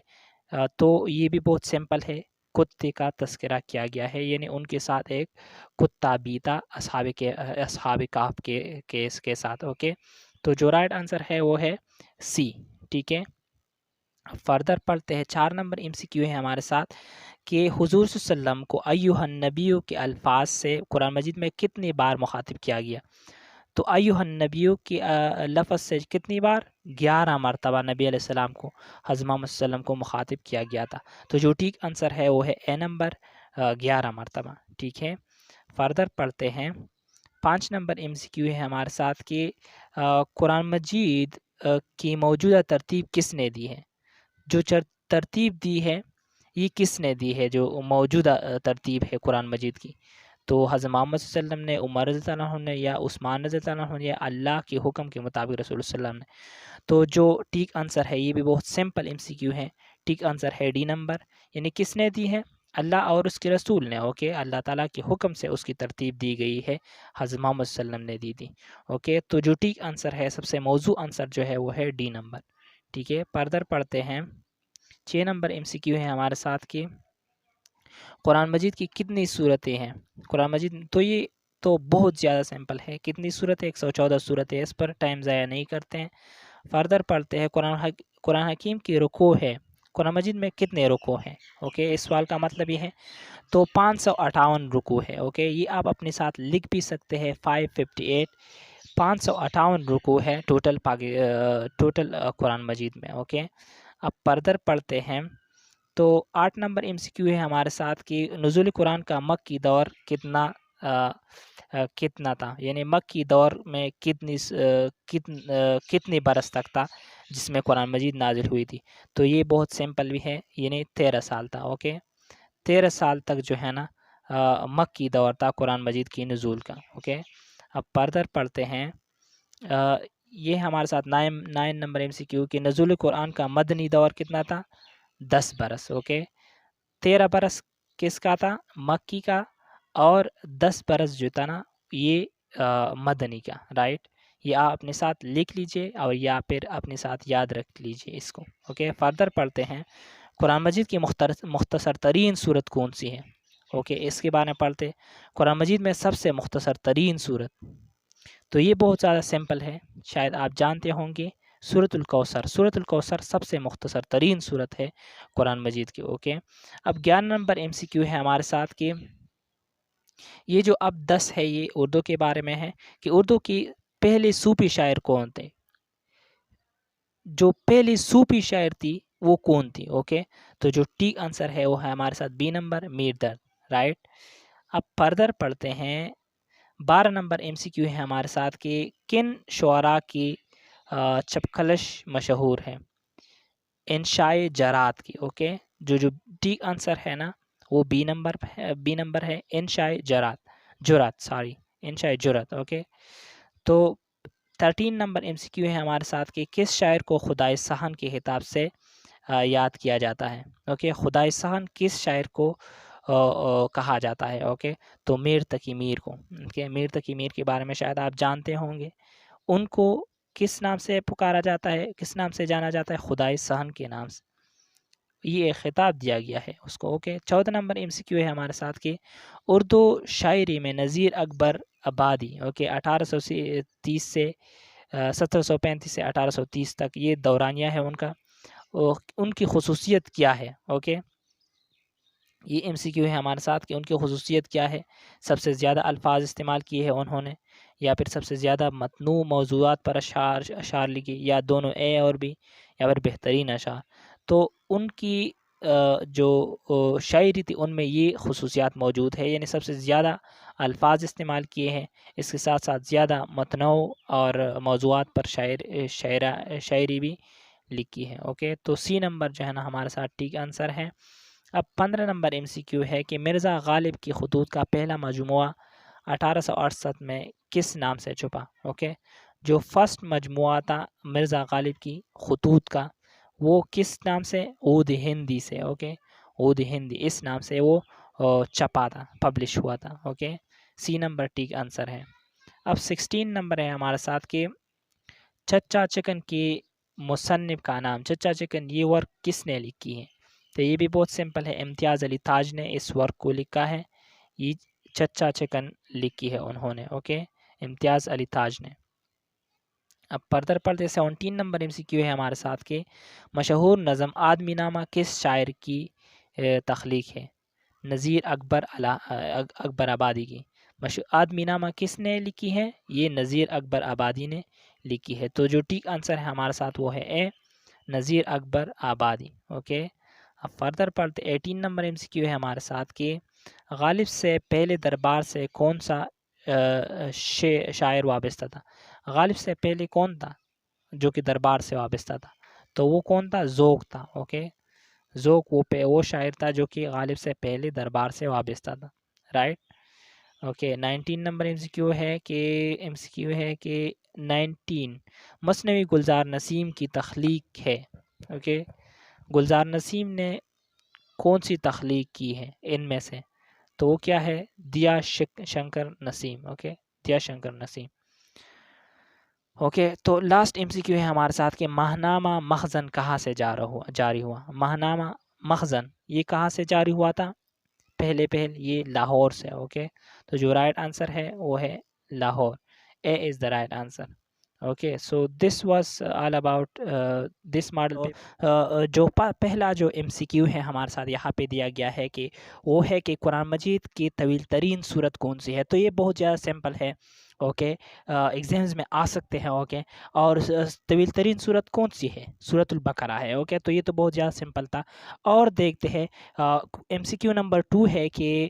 تو یہ بھی بہت سمپل ہے، کتے کا تذکرہ کیا گیا ہے، یعنی ان کے ساتھ ایک کتا بیتا اصحاب کہف کے ساتھ۔ اوکے، تو جو رائٹ آنسر ہے وہ ہے سی، ٹھیک ہے۔ فردر پڑھتے ہیں، 4 نمبر ایم سی کیو ہے ہمارے ساتھ کہ حضور صلی اللہ علیہ وسلم کو ایھا النبیو کے الفاظ سے قرآن مجید میں کتنی بار مخاطب کیا گیا؟ تو ایھا النبیو کی لفظ سے کتنی بار؟ 11 مرتبہ نبی علیہ السلام کو، حضرت محمد صلی اللہ علیہ وسلم کو مخاطب کیا گیا تھا۔ تو جو ٹھیک آنسر ہے وہ ہے اے نمبر 11 مرتبہ، ٹھیک ہے۔ فردر پڑھتے ہیں، 5 نمبر ایم سی کیو ہے ہمارے ساتھ کہ قرآن مجید کی موجودہ ترتیب کس نے دی ہے؟ جو ترتیب دی ہے یہ کس نے دی ہے؟ جو موجودہ ترتیب ہے قرآن مجید کی، تو حضرت محمد صلی اللہ علیہ وسلم نے، عمر رضی اللہ عنہ نے، یا عثمان رضی اللہ عنہ نے، یا اللہ کے حکم کے مطابق رسول اللہ صلی اللہ علیہ وسلم نے؟ تو جو ٹھیک آنسر ہے یہ بھی بہت سمپل ایم سی کیو ہے، ٹھیک آنسر ہے ڈی نمبر، یعنی کس نے دی ہے؟ اللہ اور اس کے رسول نے۔ اوکے، اللہ تعالیٰ کے حکم سے اس کی ترتیب دی گئی ہے، حضرت محمد صلی اللہ علیہ وسلم نے دی تھی۔ اوکے، تو جو ٹھیک آنسر ہے، سب سے موزوں آنسر جو ہے وہ ہے ڈی نمبر، ٹھیک ہے۔ فردر پڑھتے ہیں، 6 نمبر ایم سی کیو ہے ہمارے ساتھ کہ قرآن مجید کی کتنی صورتیں ہیں؟ قرآن مجید تو یہ تو بہت زیادہ سمپل ہے، کتنی صورتیں؟ 114 صورتیں، اس پر ٹائم ضائع نہیں کرتے ہیں۔ فردر پڑھتے ہیں، قرآن حکیم کی رکوع ہے، قرآن مجید میں کتنے رکوع ہیں؟ اوکے، اس سوال کا مطلب یہ ہے، تو 558 رکوع ہے۔ اوکے، یہ آپ اپنے ساتھ لکھ بھی سکتے ہیں، 558 558 رکوع ہے ٹوٹل قرآن مجید میں۔ اوکے، اب فردر پڑھتے ہیں، تو 8 نمبر ایم سی کیو ہے ہمارے ساتھ کہ نزول قرآن کا مکی دور کتنا تھا؟ یعنی مکی دور میں کتنی برس تک تھا جس میں قرآن مجید نازل ہوئی تھی؟ تو یہ بہت سمپل بھی ہے، یعنی 13 سال تھا۔ اوکے، 13 سال تک جو ہے نا مکی دور تھا قرآن مجید کی نزول کا۔ اوکے، اب فردر پڑھتے ہیں، یہ ہمارے ساتھ 9 نمبر ایم سی کیو کہ نزول قرآن کا مدنی دور کتنا تھا؟ 10 برس۔ اوکے، 13 برس کس کا تھا؟ مکی کا، اور 10 برس جو تھا نا یہ مدنی کا، رائٹ، یہ آپ اپنے ساتھ لکھ لیجئے، اور یا پھر اپنے ساتھ یاد رکھ لیجئے اس کو۔ اوکے، فردر پڑھتے ہیں، قرآن مجید کی مختصر ترین صورت کون سی ہے؟ اوکے، اس کے بارے میں پڑھتے، قرآن مجید میں سب سے مختصر ترین صورت، تو یہ بہت زیادہ سمپل ہے، شاید آپ جانتے ہوں گے، سورۃ الکوثر۔ سورۃ الکوثر سب سے مختصر ترین صورت ہے قرآن مجید کی۔ اوکے، اب 11 نمبر ایم سی کیو ہے ہمارے ساتھ کہ یہ جو اب 10 ہے یہ اردو کے بارے میں ہے کہ اردو کی پہلی صوفی شاعر کون تھے؟ جو پہلی صوفی شاعر تھی وہ کون تھی؟ اوکے، تو جو ٹھیک آنسر ہے وہ ہے ہمارے ساتھ بی نمبر، میر درد، رائٹ۔ اب فردر پڑھتے ہیں، 12 نمبر ایم سی کیو ہے ہمارے ساتھ کہ کن شعراء کی چپکلش مشہور ہے؟ انشائے جرات کی۔ اوکے، جو ٹھیک آنسر ہے نا وہ بی نمبر ہے، انشائے جرات. اوکے تو 13 نمبر MCQ ہے ہمارے ساتھ کہ کس شاعر کو خدائے صحن کے خطاب سے یاد کیا جاتا ہے. اوکے خدائے صحن کس شاعر کو کہا جاتا ہے. اوکے تو میر تقی میر کو. میر تقی میر کے بارے میں شاید آپ جانتے ہوں گے. ان کو کس نام سے پکارا جاتا ہے، کس نام سے جانا جاتا ہے؟ خدائے صحن کے نام سے یہ ایک خطاب دیا گیا ہے اس کو. اوکے 14 نمبر MCQ ہے ہمارے ساتھ کہ اردو شاعری میں نذیر اکبر آبادی 1830 سے 1735 سے 1830 تک یہ دورانیہ ہے ان کا، ان کی خصوصیت کیا ہے؟ اوکے یہ MCQ ہے ہمارے ساتھ کہ ان کی خصوصیت کیا ہے. سب سے زیادہ الفاظ استعمال کیے ہیں انہوں نے، یا پھر سب سے زیادہ متنوع موضوعات پر اشعار لکھی، یا دونوں اے اور بی، یا پھر بہترین اشعار. تو ان کی جو شاعری تھی ان میں یہ خصوصیات موجود ہے، یعنی سب سے زیادہ الفاظ استعمال کیے ہیں، اس کے ساتھ ساتھ زیادہ متنوع اور موضوعات پر شاعری بھی لکھی ہے. اوکے تو سی نمبر جو ہے نا ہمارے ساتھ ٹھیک آنسر ہے. اب 15 نمبر MCQ ہے کہ مرزا غالب کی خطوط کا پہلا مجموعہ 1868 میں کس نام سے چھپا. اوکے جو فرسٹ مجموعہ تھا مرزا غالب کی خطوط کا وہ کس نام سے؟ عود ہندی سے. اوکے عود ہندی اس نام سے وہ چھپا تھا، پبلش ہوا تھا. اوکے سی نمبر ٹھیک آنسر ہے. اب 16 نمبر ہے ہمارے ساتھ کہ چچا چکن کی مصنف کا نام. چچا چکن یہ ورک کس نے لکھی ہے؟ تو یہ بھی بہت سمپل ہے، امتیاز علی تاج نے اس ورک کو لکھا ہے. یہ چچا چکن لکھی ہے انہوں نے. اوکے امتیاز علی تاج نے. اب فردر پڑھتے 17 نمبر MCQ ہے ہمارے ساتھ کہ مشہور نظم آدمی نامہ کس شاعر کی تخلیق ہے؟ نذیر اکبر آبادی کی. آدمی نامہ کس نے لکھی ہے؟ یہ نذیر اکبر آبادی نے لکھی ہے. تو جو ٹھیک آنسر ہے ہمارے ساتھ وہ ہے اے نذیر اکبر آبادی. اوکے اب فردر پڑھتے 18 نمبر MCQ ہے ہمارے ساتھ کہ غالب سے پہلے دربار سے کون سا شاعر وابستہ تھا؟ غالب سے پہلے کون تھا جو کہ دربار سے وابستہ تھا؟ تو وہ کون تھا؟ ذوق تھا. اوکے ذوق وہ شاعر تھا جو کہ غالب سے پہلے دربار سے وابستہ تھا. رائٹ. اوکے 19 نمبر MCQ ہے کہ 19 مثنوی گلزار نسیم کی تخلیق ہے. اوکے گلزار نسیم نے کون سی تخلیق کی ہے ان میں سے؟ تو وہ کیا ہے؟ دیا شنکر نسیم. اوکے دیا شنکر نسیم. اوکے تو لاسٹ MCQ ہے ہمارے ساتھ کہ ماہنامہ مخزن کہاں سے جاری ہوا؟ ماہنامہ مخزن یہ کہاں سے جاری ہوا تھا؟ پہلے یہ لاہور سے. اوکے تو جو رائٹ آنسر ہے وہ ہے Lahore. A is the right answer. Okay so this was all about this model. جو پہلا جو MCQ ہے ہمارے ساتھ یہاں پہ دیا گیا ہے کہ وہ ہے کہ قرآن مجید کی طویل ترین سورت کون سی ہے؟ تو یہ بہت زیادہ سمپل ہے. اوکے ایگزامز میں آ سکتے ہیں. اوکے اور طویل ترین سورت کون سی ہے؟ سورت البقرہ ہے. اوکے تو یہ تو بہت زیادہ سمپل تھا. اور دیکھتے ہیں MCQ نمبر 2 ہے کہ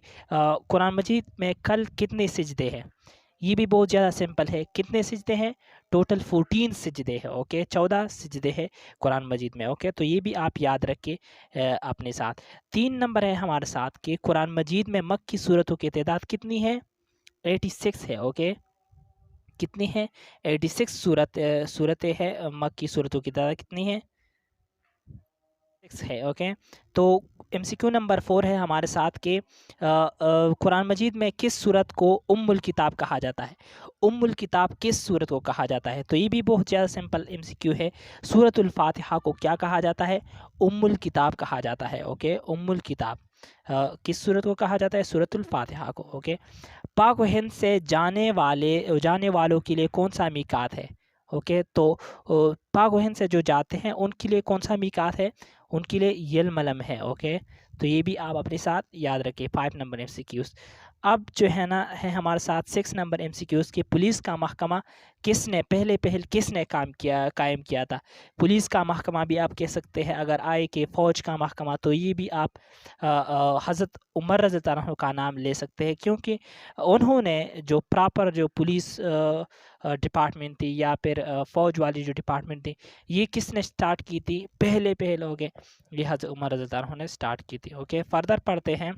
قرآن مجید میں کل کتنے سجدے ہیں؟ یہ بھی بہت زیادہ سمپل ہے. کتنے سجدے ہیں؟ ٹوٹل 14 سجدے ہیں. اوکے 14 سجدے ہیں قرآن مجید میں. اوکے تو یہ بھی آپ یاد رکھیں اپنے ساتھ. 3 نمبر ہے ہمارے ساتھ کہ قرآن مجید میں مکی صورتوں کی تعداد کتنی ہے؟ 86 ہے. اوکے کتنی ہے؟ 86 صورتیں ہے. مکی صورتوں کی تعداد کتنی ہے؟ 6 ہے. اوکے تو MCQ نمبر 4 ہے ہمارے ساتھ کہ قرآن مجید میں کس صورت کو ام الکتاب کہا جاتا ہے؟ ام الکتاب کس صورت کو کہا جاتا ہے؟ تو یہ بھی بہت زیادہ سمپل MCQ ہے. سورۃ الفاتحہ کو کیا کہا جاتا ہے؟ ام الکتاب کہا جاتا ہے. اوکے ام الکتاب کس صورت کو کہا جاتا ہے؟ سورۃ الفاتحہ کو. اوکے پاک و ہند سے جانے والوں کے لیے کون سا میقات ہے؟ اوکے تو پاک و ہند سے جو جاتے ہیں ان کے لیے کون سا میقات ہے؟ ان کے لیے یلملم ہے. اوکے تو یہ بھی آپ اپنے ساتھ یاد رکھیں. 5 نمبر MCQs. اب جو ہے نا ہے ہمارے ساتھ 6 نمبر MCQs کی پولیس کا محکمہ کس نے کس نے قائم کیا تھا. پولیس کا محکمہ بھی آپ کہہ سکتے ہیں. اگر آئے کہ فوج کا محکمہ تو یہ بھی آپ حضرت عمر رضی اللہ عنہ کا نام لے سکتے ہیں، کیونکہ انہوں نے جو پراپر جو پولیس ڈپارٹمنٹ تھی یا پھر فوج والی جو ڈپارٹمنٹ تھی، یہ کس نے سٹارٹ کی تھی؟ پہلے لوگ یہ حضرت عمر رضی اللہ عنہ نے سٹارٹ کی تھی. اوکے، فردر پڑھتے ہیں.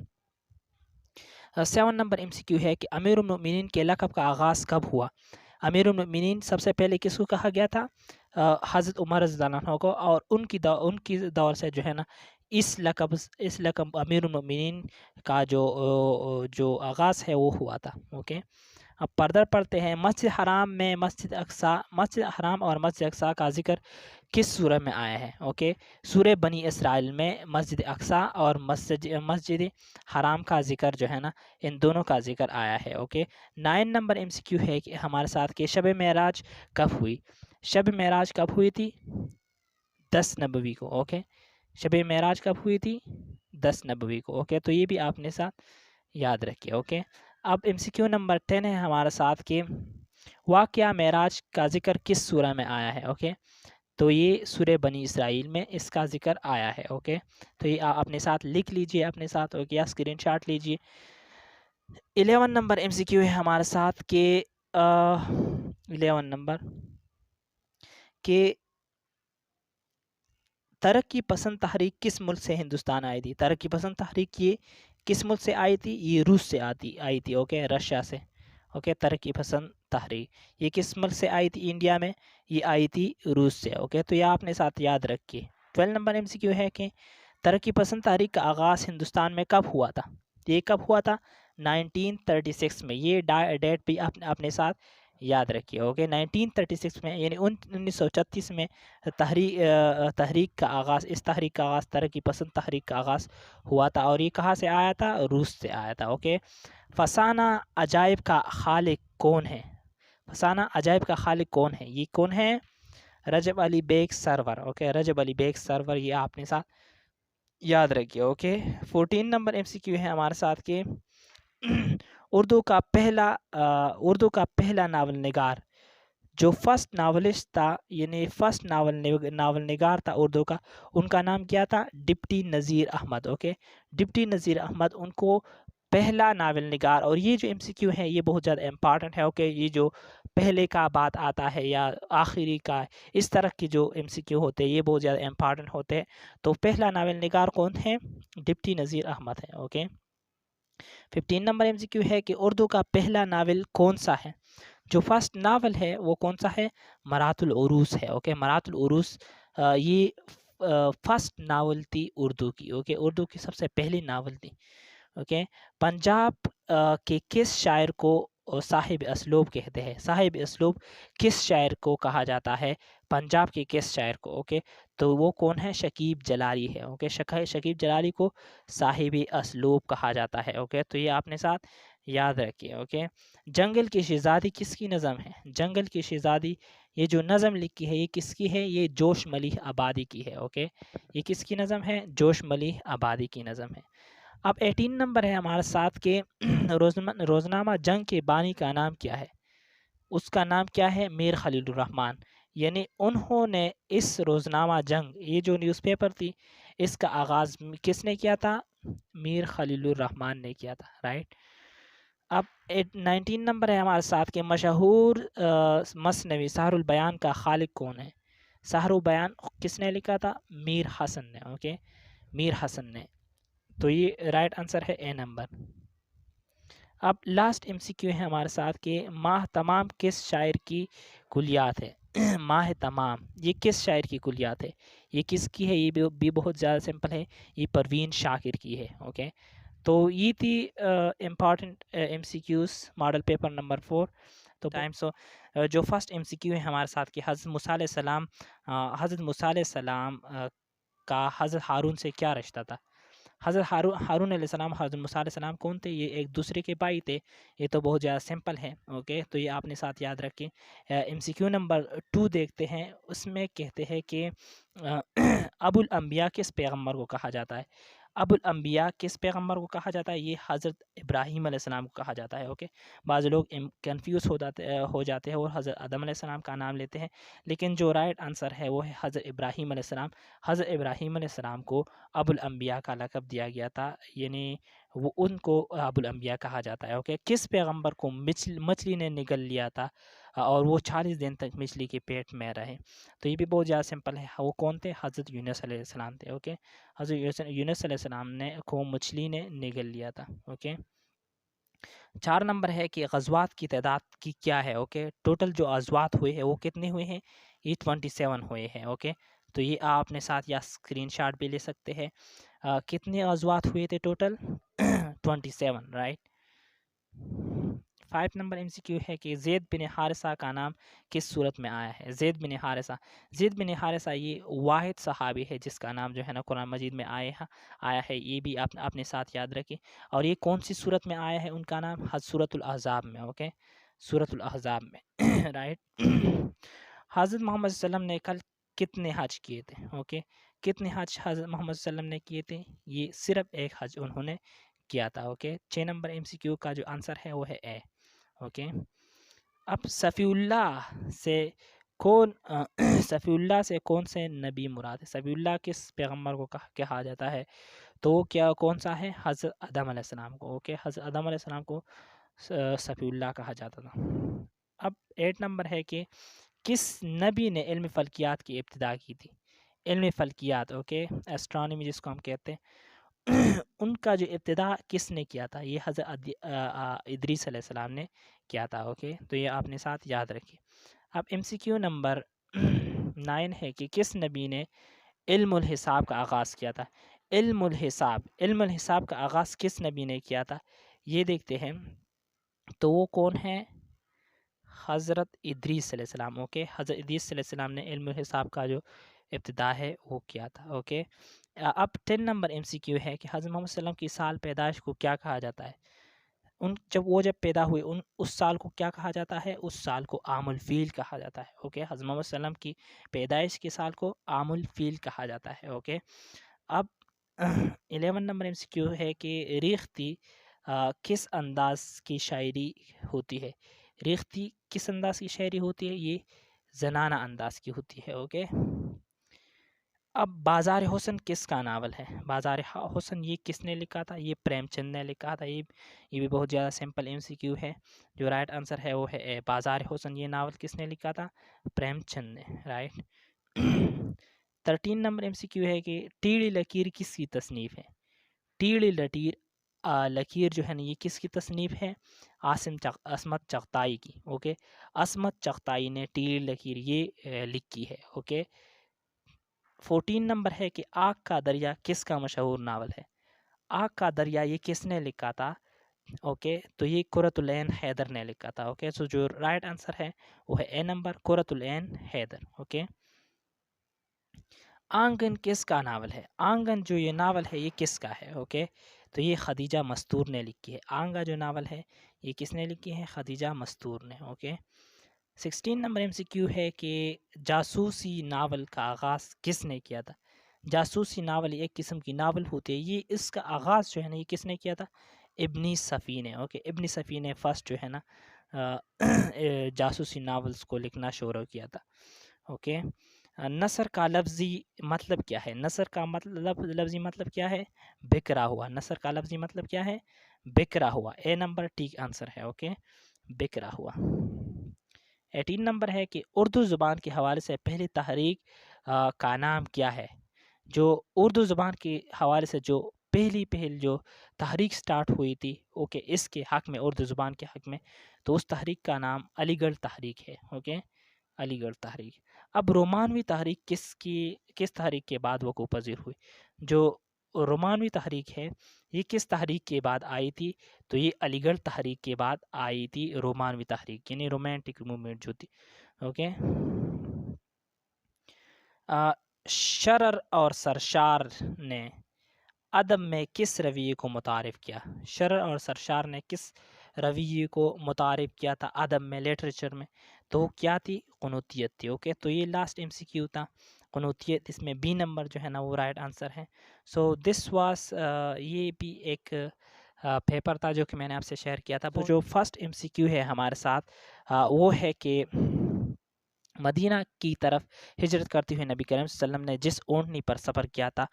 7 نمبر MCQ ہے کہ امیر المؤمنین کے لقب کا آغاز کب ہوا؟ امیر المؤمنین سب سے پہلے کس کو کہا گیا تھا؟ حضرت عمر رضی اللہ عنہ کو، اور ان کی دور سے جو ہے نا اس لقب امیر المؤمنین کا جو آغاز ہے وہ ہوا تھا. اوکے، اب فردر پڑھتے ہیں. مسجد حرام میں مسجد حرام اور مسجد اقصی کا ذکر کس سورہ میں آیا ہے؟ اوکے، سورہ بنی اسرائیل میں مسجد اقصی اور مسجد حرام کا ذکر جو ہے نا ان دونوں کا ذکر آیا ہے. اوکے، 9 نمبر MCQ ہے کہ ہمارے ساتھ کہ شب معراج کب ہوئی؟ شب معراج کب ہوئی تھی؟ 10 نبوی کو. اوکے، شب معراج کب ہوئی تھی؟ 10 نبوی کو. اوکے، تو یہ بھی آپ نے ساتھ یاد رکھیے. اوکے، اب MCQ نمبر 10 ہے ہمارے ساتھ کہ واقعہ معراج کا ذکر کس سورہ میں آیا ہے؟ اوکے، تو یہ سورہ بنی اسرائیل میں اس کا ذکر آیا ہے. اوکے، تو یہ آپ اپنے ساتھ لکھ لیجئے اپنے ساتھ. اوکے، یا اسکرین شاٹ لیجئے. 11 نمبر MCQ ہے ہمارے ساتھ کہ 11 نمبر کہ ترقی پسند تحریک کس ملک سے ہندوستان آئی تھی؟ ترقی پسند تحریک یہ کس ملک سے آئی تھی؟ یہ روس سے آئی تھی. اوکے، رشیا سے. اوکے، ترقی پسند تحریک یہ کس ملک سے آئی تھی؟ انڈیا میں یہ آئی تھی روس سے. اوکے، تو یہ آپ نے ساتھ یاد رکھیے. 12 نمبر MCQ ہے کہ ترقی پسند تحریک کا آغاز ہندوستان میں کب ہوا تھا؟ یہ کب ہوا تھا؟ 1936 میں. یہ ڈیٹ بھی اپنے ساتھ یاد رکھیے. اوکے، 1936 میں یعنی 1936 میں تحریک کا آغاز ترقی پسند تحریک کا آغاز ہوا تھا. اور یہ کہاں سے آیا تھا؟ روس سے آیا تھا. اوکے، فسانہ عجائب کا خالق کون ہے؟ فسانہ عجائب کا خالق کون ہے؟ یہ کون ہے؟ رجب علی بیگ سرور. اوکے، رجب علی بیگ سرور، یہ آپ نے ساتھ یاد رکھیے. اوکے، 14 نمبر MCQ ہے ہمارے ساتھ کہ اردو کا پہلا ناول نگار جو فرسٹ ناولسٹ تھا، یعنی فرسٹ ناول نگار تھا اردو کا، ان کا نام کیا تھا؟ Deputy Nazir Ahmed. Okay, deputy Nazir Ahmed ان کو پہلا ناول نگار. اور یہ جو MCQ ہے یہ بہت زیادہ امپارٹنٹ ہے. اوکے، یہ جو پہلے کا بات آتا ہے یا آخری کا، اس طرح کی جو MCQ ہوتے ہیں یہ بہت زیادہ امپارٹنٹ ہوتے ہیں. تو پہلا ناول نگار کون ہے؟ ڈپٹی نذیر احمد ہے. اوکے، 15 نمبر MCQ ہے کہ اردو کا پہلا ناول کون سا ہے؟ جو فرسٹ ناول ہے وہ کون سا ہے؟ مرات العروس ہے. اوکے، مرات العروس یہ فرسٹ ناول تھی اردو کی. اوکے، اردو کی سب سے پہلی ناول تھی. اوکے، پنجاب کے کس شاعر کو صاحب اسلوب کہتے ہیں؟ صاحب اسلوب کس شاعر کو کہا جاتا ہے؟ پنجاب کے کس شاعر کو؟ اوکے، تو وہ کون ہے؟ شکیب جلالی ہے. اوکے، شکیب جلالی کو صاحب اسلوب کہا جاتا ہے. اوکے، تو یہ آپ نے ساتھ یاد رکھیے. اوکے، جنگل کی شہزادی کس کی نظم ہے؟ جنگل کی شہزادی یہ جو نظم لکھی ہے یہ کس کی ہے؟ یہ جوش ملیح آبادی کی ہے. اوکے، یہ کس کی نظم ہے؟ جوش ملیح آبادی کی نظم ہے. اب 18 نمبر ہے ہمارے ساتھ کہ روزنامہ جنگ کے بانی کا نام کیا ہے؟ اس کا نام کیا ہے؟ میر خلیل الرحمن. یعنی انہوں نے اس روزنامہ جنگ، یہ جو نیوز پیپر تھی، اس کا آغاز کس نے کیا تھا؟ میر خلیل الرحمن نے کیا تھا. رائٹ. اب 19 نمبر ہے ہمارے ساتھ کہ مشہور مثنوی سحر البیان کا خالق کون ہے؟ سحر البیان کس نے لکھا تھا؟ میر حسن نے. اوکے، میر حسن نے. تو یہ رائٹ آنسر ہے اے نمبر. اب لاسٹ MCQ ہے ہمارے ساتھ کہ ماہ تمام کس شاعر کی کلیات ہے؟ ماہ تمام یہ کس شاعر کی کلیات ہے؟ یہ کس کی ہے؟ یہ بھی بہت زیادہ سمپل ہے، یہ پروین شاکر کی ہے. اوکے، تو یہ تھی important MCQs model paper number 4. تو جو فرسٹ MCQ ہے ہمارے ساتھ کہ حضرت موسیٰ علیہ السلام کا حضرت ہارون سے کیا رشتہ تھا؟ حضرت ہارون علیہ السلام حضرت موسیٰ علیہ السلام کون تھے؟ یہ ایک دوسرے کے بھائی تھے. یہ تو بہت زیادہ سمپل ہے. اوکے، تو یہ آپ نے ساتھ یاد رکھیں. MCQ نمبر 2 دیکھتے ہیں. اس میں کہتے ہیں کہ ابو الانبیاء کس پیغمبر کو کہا جاتا ہے؟ ابو الانبیاء کس پیغمبر کو کہا جاتا ہے؟ یہ حضرت ابراہیم علیہ السلام کو کہا جاتا ہے. اوکے بعض لوگ کنفیوز ہو جاتے ہیں اور حضرت آدم علیہ السلام کا نام لیتے ہیں، لیکن جو رائٹ آنسر ہے وہ ہے حضرت ابراہیم علیہ السلام. حضرت ابراہیم علیہ السلام کو ابو الانبیاء کا لقب دیا گیا تھا، یعنی وہ ان کو ابو الانبیاء کہا جاتا ہے. اوکے کس پیغمبر کو مچھلی نے نگل لیا تھا اور وہ 40 دن تک مچھلی کے پیٹ میں رہے؟ تو یہ بھی بہت زیادہ سمپل ہے. وہ کون تھے؟ حضرت یونس علیہ السلام تھے. اوکے حضرت یونس علیہ السلام نے کو مچھلی نے نگل لیا تھا. اوکے 4 نمبر ہے کہ غزوات کی تعداد کی کیا ہے؟ اوکے ٹوٹل جو غزوات ہوئے ہیں وہ کتنے ہوئے ہیں؟ یہ 27 ہوئے ہیں. اوکے تو یہ آپ اپنے ساتھ یا اسکرین شاٹ بھی لے سکتے ہیں. کتنے غزوات ہوئے تھے total? 27 right. 5 number M C Q ہے کہ زید بن حارثہ کا نام کس صورت میں آیا ہے؟ زید بن حارثہ یہ واحد صحابی ہے جس کا نام جو ہے نا قرآن مجید میں آیا ہے. یہ بھی آپ اپنے ساتھ یاد رکھیں. اور یہ کون سی صورت میں آیا ہے ان کا نام؟ سورۃ الاحزاب میں. اوکے سورۃ الاحزاب میں رائٹ. حضرت محمد صلی اللہ علیہ وسلم نے کل کتنے حج کیے تھے؟ اوکے کتنے حج حضرت محمد صلی اللہ علیہ وسلم نے کیے تھے؟ یہ صرف ایک حج انہوں نے کیا تھا. اوکے 6 نمبر ایم سی کیو کا جو آنسر ہے وہ ہے اے. اوکے اب صفی اللہ سے کون سے نبی مراد ہے؟ صفی اللہ کس پیغمبر کو کہا جاتا ہے؟ تو وہ کون سا ہے؟ حضرت آدم علیہ السلام کو. اوکے حضرت آدم علیہ السلام کو صفی اللہ کہا جاتا تھا. اب 8 نمبر ہے کہ کس نبی نے علم فلکیات کی ابتدا کی تھی؟ علم فلکیات اوکے ایسٹرانومی جس کو ہم کہتے ہیں ان کا جو ابتدا کس نے کیا تھا؟ یہ حضرت ادریس علیہ السلام نے کیا تھا. اوکے تو یہ آپ نے ساتھ یاد رکھیں. اب ایم سی کیو نمبر 9 ہے کہ کس نبی نے علم الحساب کا آغاز کیا تھا؟ علم الحساب کا آغاز کس نبی نے کیا تھا؟ یہ دیکھتے ہیں. تو وہ کون ہے؟ حضرت ادریس علیہ السلام. اوکے حضرت ادریس علیہ السلام نے علم الحساب کا جو ابتدا ہے وہ کیا تھا. اوکے اب 10 نمبر ایم سی کیو ہے کہ حضرت محمد صلی اللہ علیہ وسلم کی سال پیدائش کو کیا کہا جاتا ہے؟ جب پیدا ہوئے اس سال کو کیا کہا جاتا ہے؟ اس سال کو عام الفیل کہا جاتا ہے. اوکے حضرت محمد صلی اللہ علیہ وسلم کی پیدائش کے سال کو عام الفیل کہا جاتا ہے. اوکے اب 11 نمبر ایم سی کیو ہے کہ ریختی کس انداز کی شاعری ہوتی ہے؟ ریختی کس انداز کی شاعری ہوتی ہے؟ یہ زنانہ انداز کی ہوتی ہے. اوکے اب بازار حسن کس کا ناول ہے؟ بازار حسن یہ کس نے لکھا تھا؟ یہ پریم چند نے لکھا تھا. یہ بھی بہت زیادہ سمپل ایم سی کیو ہے. جو رائٹ آنسر ہے وہ ہے بازار حسن. یہ ناول کس نے لکھا تھا؟ پریم چند نے right. 13 number M C Q ہے کہ ٹیڑھی لکیر کس کی تصنیف ہے؟ ٹیڑھی لکیر جو ہے نا یہ کس کی تصنیف ہے؟ عصمت چغتائی کی. اوکے عصمت چغتائی نے ٹیڑھی لکیر یہ لکھی ہے. اوکے 14 نمبر ہے کہ آگ کا دریا کس کا مشہور ناول ہے؟ آگ کا دریا یہ کس نے لکھا تھا؟ اوکے تو یہ قرۃ العین حیدر نے لکھا تھا. اوکے سو جو رائٹ آنسر ہے وہ ہے اے نمبر قرۃ العین حیدر. اوکے آنگن کس کا ناول ہے؟ آنگن جو یہ ناول ہے یہ کس کا ہے؟ اوکے تو یہ خدیجہ مستور نے لکھی ہے. آنگا جو ناول ہے یہ کس نے لکھی ہے؟ خدیجہ مستور نے. Okay 16 number M C Q ہے کہ جاسوسی ناول کا آغاز کس نے کیا تھا؟ جاسوسی ناول ایک قسم کی ناول ہوتی ہے. یہ اس کا آغاز جو ہے نا یہ کس نے کیا تھا؟ ابن صفی نے. اوکے ابن صفی نے فرسٹ جو ہے نا جاسوسی ناولز کو لکھنا شروع کیا تھا. اوکے نثر کا لفظی مطلب کیا ہے؟ نثر کا لفظی مطلب کیا ہے؟ بکھرا ہوا. نثر کا لفظی مطلب کیا ہے؟ بکھرا ہوا. اے نمبر ٹھیک آنسر ہے. اوکے بکھرا ہوا. 18 نمبر ہے کہ اردو زبان کے حوالے سے پہلی تحریک کا نام کیا ہے؟ جو اردو زبان کے حوالے سے جو پہل جو تحریک سٹارٹ ہوئی تھی اوکے اس کے حق میں اردو زبان کے حق میں تو اس تحریک کا نام علی گڑھ تحریک ہے. اوکے علی گڑھ تحریک. اب رومانوی تحریک کس تحریک کے بعد وقوع پذیر ہوئی؟ جو رومانوی تحریک ہے یہ کس تحریک کے بعد آئی تھی؟ تو یہ علی گڑھ تحریک کے بعد آئی تھی رومانوی تحریک یعنی رومانٹک موومنٹ جو تھی. اوکے شرر اور سرشار نے ادب میں کس رویے کو متعارف کیا؟ شرر اور سرشار نے کس رویے کو متعارف کیا تھا ادب میں لٹریچر میں؟ تو کیا تھی؟ قنوتیت تھی. اوکے تو یہ لاسٹ ایم سی کیو تھا قنوتیت، اس میں بی نمبر جو ہے نا وہ رائٹ آنسر ہے. سو دس واز، یہ بھی ایک پیپر تھا جو کہ میں نے آپ سے شیئر کیا تھا. جو فرسٹ ایم سی کیو ہے ہمارے ساتھ وہ ہے کہ مدینہ کی طرف ہجرت کرتے ہوئے نبی کریم صلی اللہ علیہ وسلم نے جس اونٹنی پر سفر کیا تھا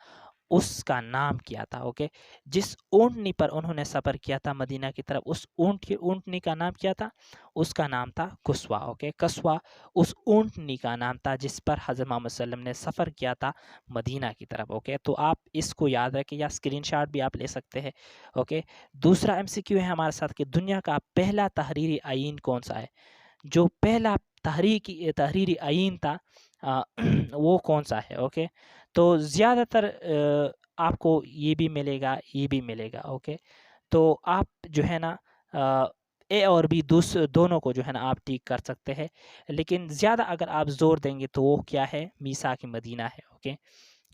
اس کا نام کیا تھا. اوکے، جس اونٹنی پر انہوں نے سفر کیا تھا مدینہ کی طرف، اس اونٹنی کا نام کیا تھا؟ اس کا نام تھا کسوا. اوکے، کسوا اس اونٹنی کا نام تھا جس پر حضرت محمد صلی اللہ علیہ وسلم نے سفر کیا تھا مدینہ کی طرف. اوکے، تو آپ اس کو یاد رکھیں یا اسکرین شاٹ بھی آپ لے سکتے ہیں. اوکے، دوسرا ایم سی کیو ہے ہمارے ساتھ کہ دنیا کا پہلا تحریری آئین کون سا ہے؟ جو پہلا تحریری آئین تھا وہ کون سا ہے؟ اوکے، تو زیادہ تر آپ کو یہ بھی ملے گا، یہ بھی ملے گا. اوکے، تو آپ جو ہے نا اے اور بی دونوں کو جو ہے نا آپ ٹیک کر سکتے ہیں، لیکن زیادہ اگر آپ زور دیں گے تو وہ کیا ہے؟ میثاق مدینہ ہے. اوکے،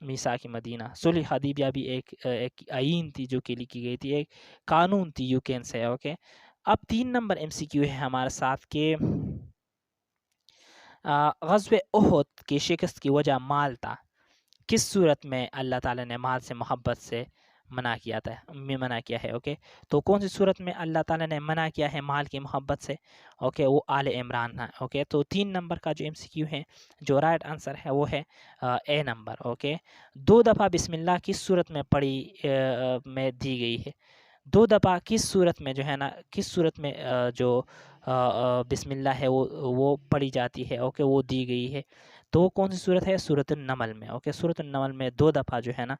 میثاق مدینہ. صلح حدیبیہ بھی ایک آئین تھی جو کہ لکھی گئی تھی، ایک قانون تھی یو کین سے. اوکے، اب 3 نمبر ایم سی کیو ہے ہمارے ساتھ کہ غزوہ احد کی شکست کی وجہ مال تھا. کس صورت میں اللہ تعالیٰ نے مال سے محبت سے منع کیا ہے؟ اوکے، تو کون سی صورت میں اللہ تعالیٰ نے منع کیا ہے مال کی محبت سے؟ اوکے، وہ آل عمران ہے. اوکے، تو 3 نمبر کا جو ایم سی کیو ہے جو رائٹ آنسر ہے وہ ہے اے نمبر. اوکے، 2 دفعہ بسم اللہ کس صورت میں میں دی گئی ہے؟ 2 دفعہ کس صورت میں جو ہے نا، کس صورت میں جو بسم اللہ ہے وہ پڑھی جاتی ہے؟ اوکے، وہ دی گئی ہے. تو وہ کون سی صورت ہے؟ سورۃ النمل میں. اوکے، سورۃ النمل میں 2 دفعہ جو ہے نا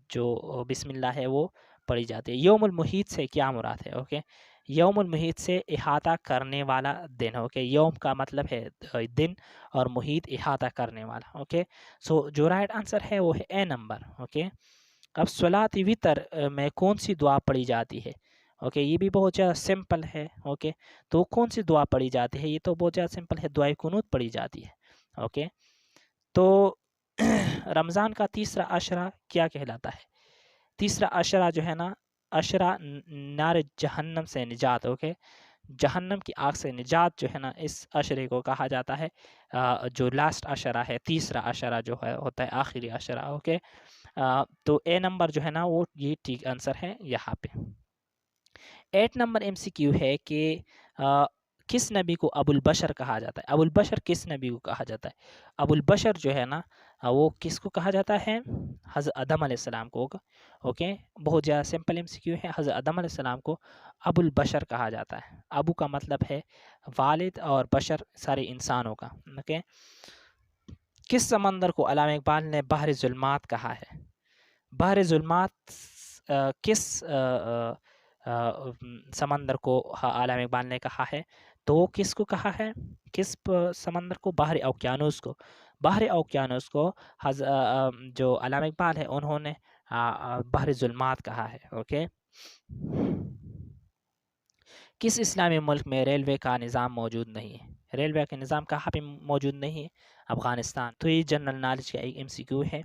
جو بسم اللہ ہے وہ پڑھی جاتی ہے. یوم المحیط سے کیا مراد ہے؟ اوکے، یوم المحیط سے احاطہ کرنے والا دن. اوکے، یوم کا مطلب ہے دن اور محیط احاطہ کرنے والا. اوکے، سو جو رائٹ آنسر ہے وہ ہے اے نمبر. اوکے، اب صلاۃ وتر میں کون سی دعا پڑھی جاتی ہے؟ اوکے، یہ بھی بہت زیادہ سمپل ہے. اوکے، تو کون سی دعا پڑھی جاتی ہے؟ یہ تو بہت زیادہ سمپل ہے، دعائے قنوت پڑھی جاتی ہے. اوکے، تو رمضان کا تیسرا عشرہ کیا کہلاتا ہے؟ تیسرا عشرہ جو ہے نا، عشرہ نار جہنم سے نجات. اوکے، جہنم کی آگ سے نجات جو ہے نا، اس عشرے کو کہا جاتا ہے. جو لاسٹ عشرہ ہے، تیسرا عشرہ جو ہے ہوتا ہے آخری عشرہ. اوکے، تو اے نمبر جو ہے نا وہ یہ ٹھیک آنسر ہے یہاں پہ. 8 نمبر ایم سی کیو ہے کہ کس نبی کو ابو البشر کہا جاتا ہے؟ ابو البشر کس نبی کو کہا جاتا ہے؟ ابو البشر جو ہے نا وہ کس کو کہا جاتا ہے؟ حضرت آدم علیہ السلام کو. اوکے، بہت زیادہ سمپل ایم سی کیو ہے. حضرت آدم علیہ السلام کو ابو البشر کہا جاتا ہے. ابو کا مطلب ہے والد اور بشر سارے انسانوں کا. اوکے، کس سمندر کو علامہ اقبال نے بحر ظلمات کہا ہے؟ بحر ظلمات کس سمندر کو علامہ اقبال نے کہا ہے؟ تو وہ کس کو کہا ہے؟ کس سمندر کو؟ بحر اوقیانوس کو. بحر اوقیانوس کو جو علامہ اقبال ہے انہوں نے بحر ظلمات کہا ہے. اوکے، کس اسلامی ملک میں ریلوے کا نظام موجود نہیں ہے؟ ریلوے کا نظام کہاں پہ موجود نہیں ہے؟ افغانستان. تو یہ جنرل نالج کا ایک ایم سی کیو ہے.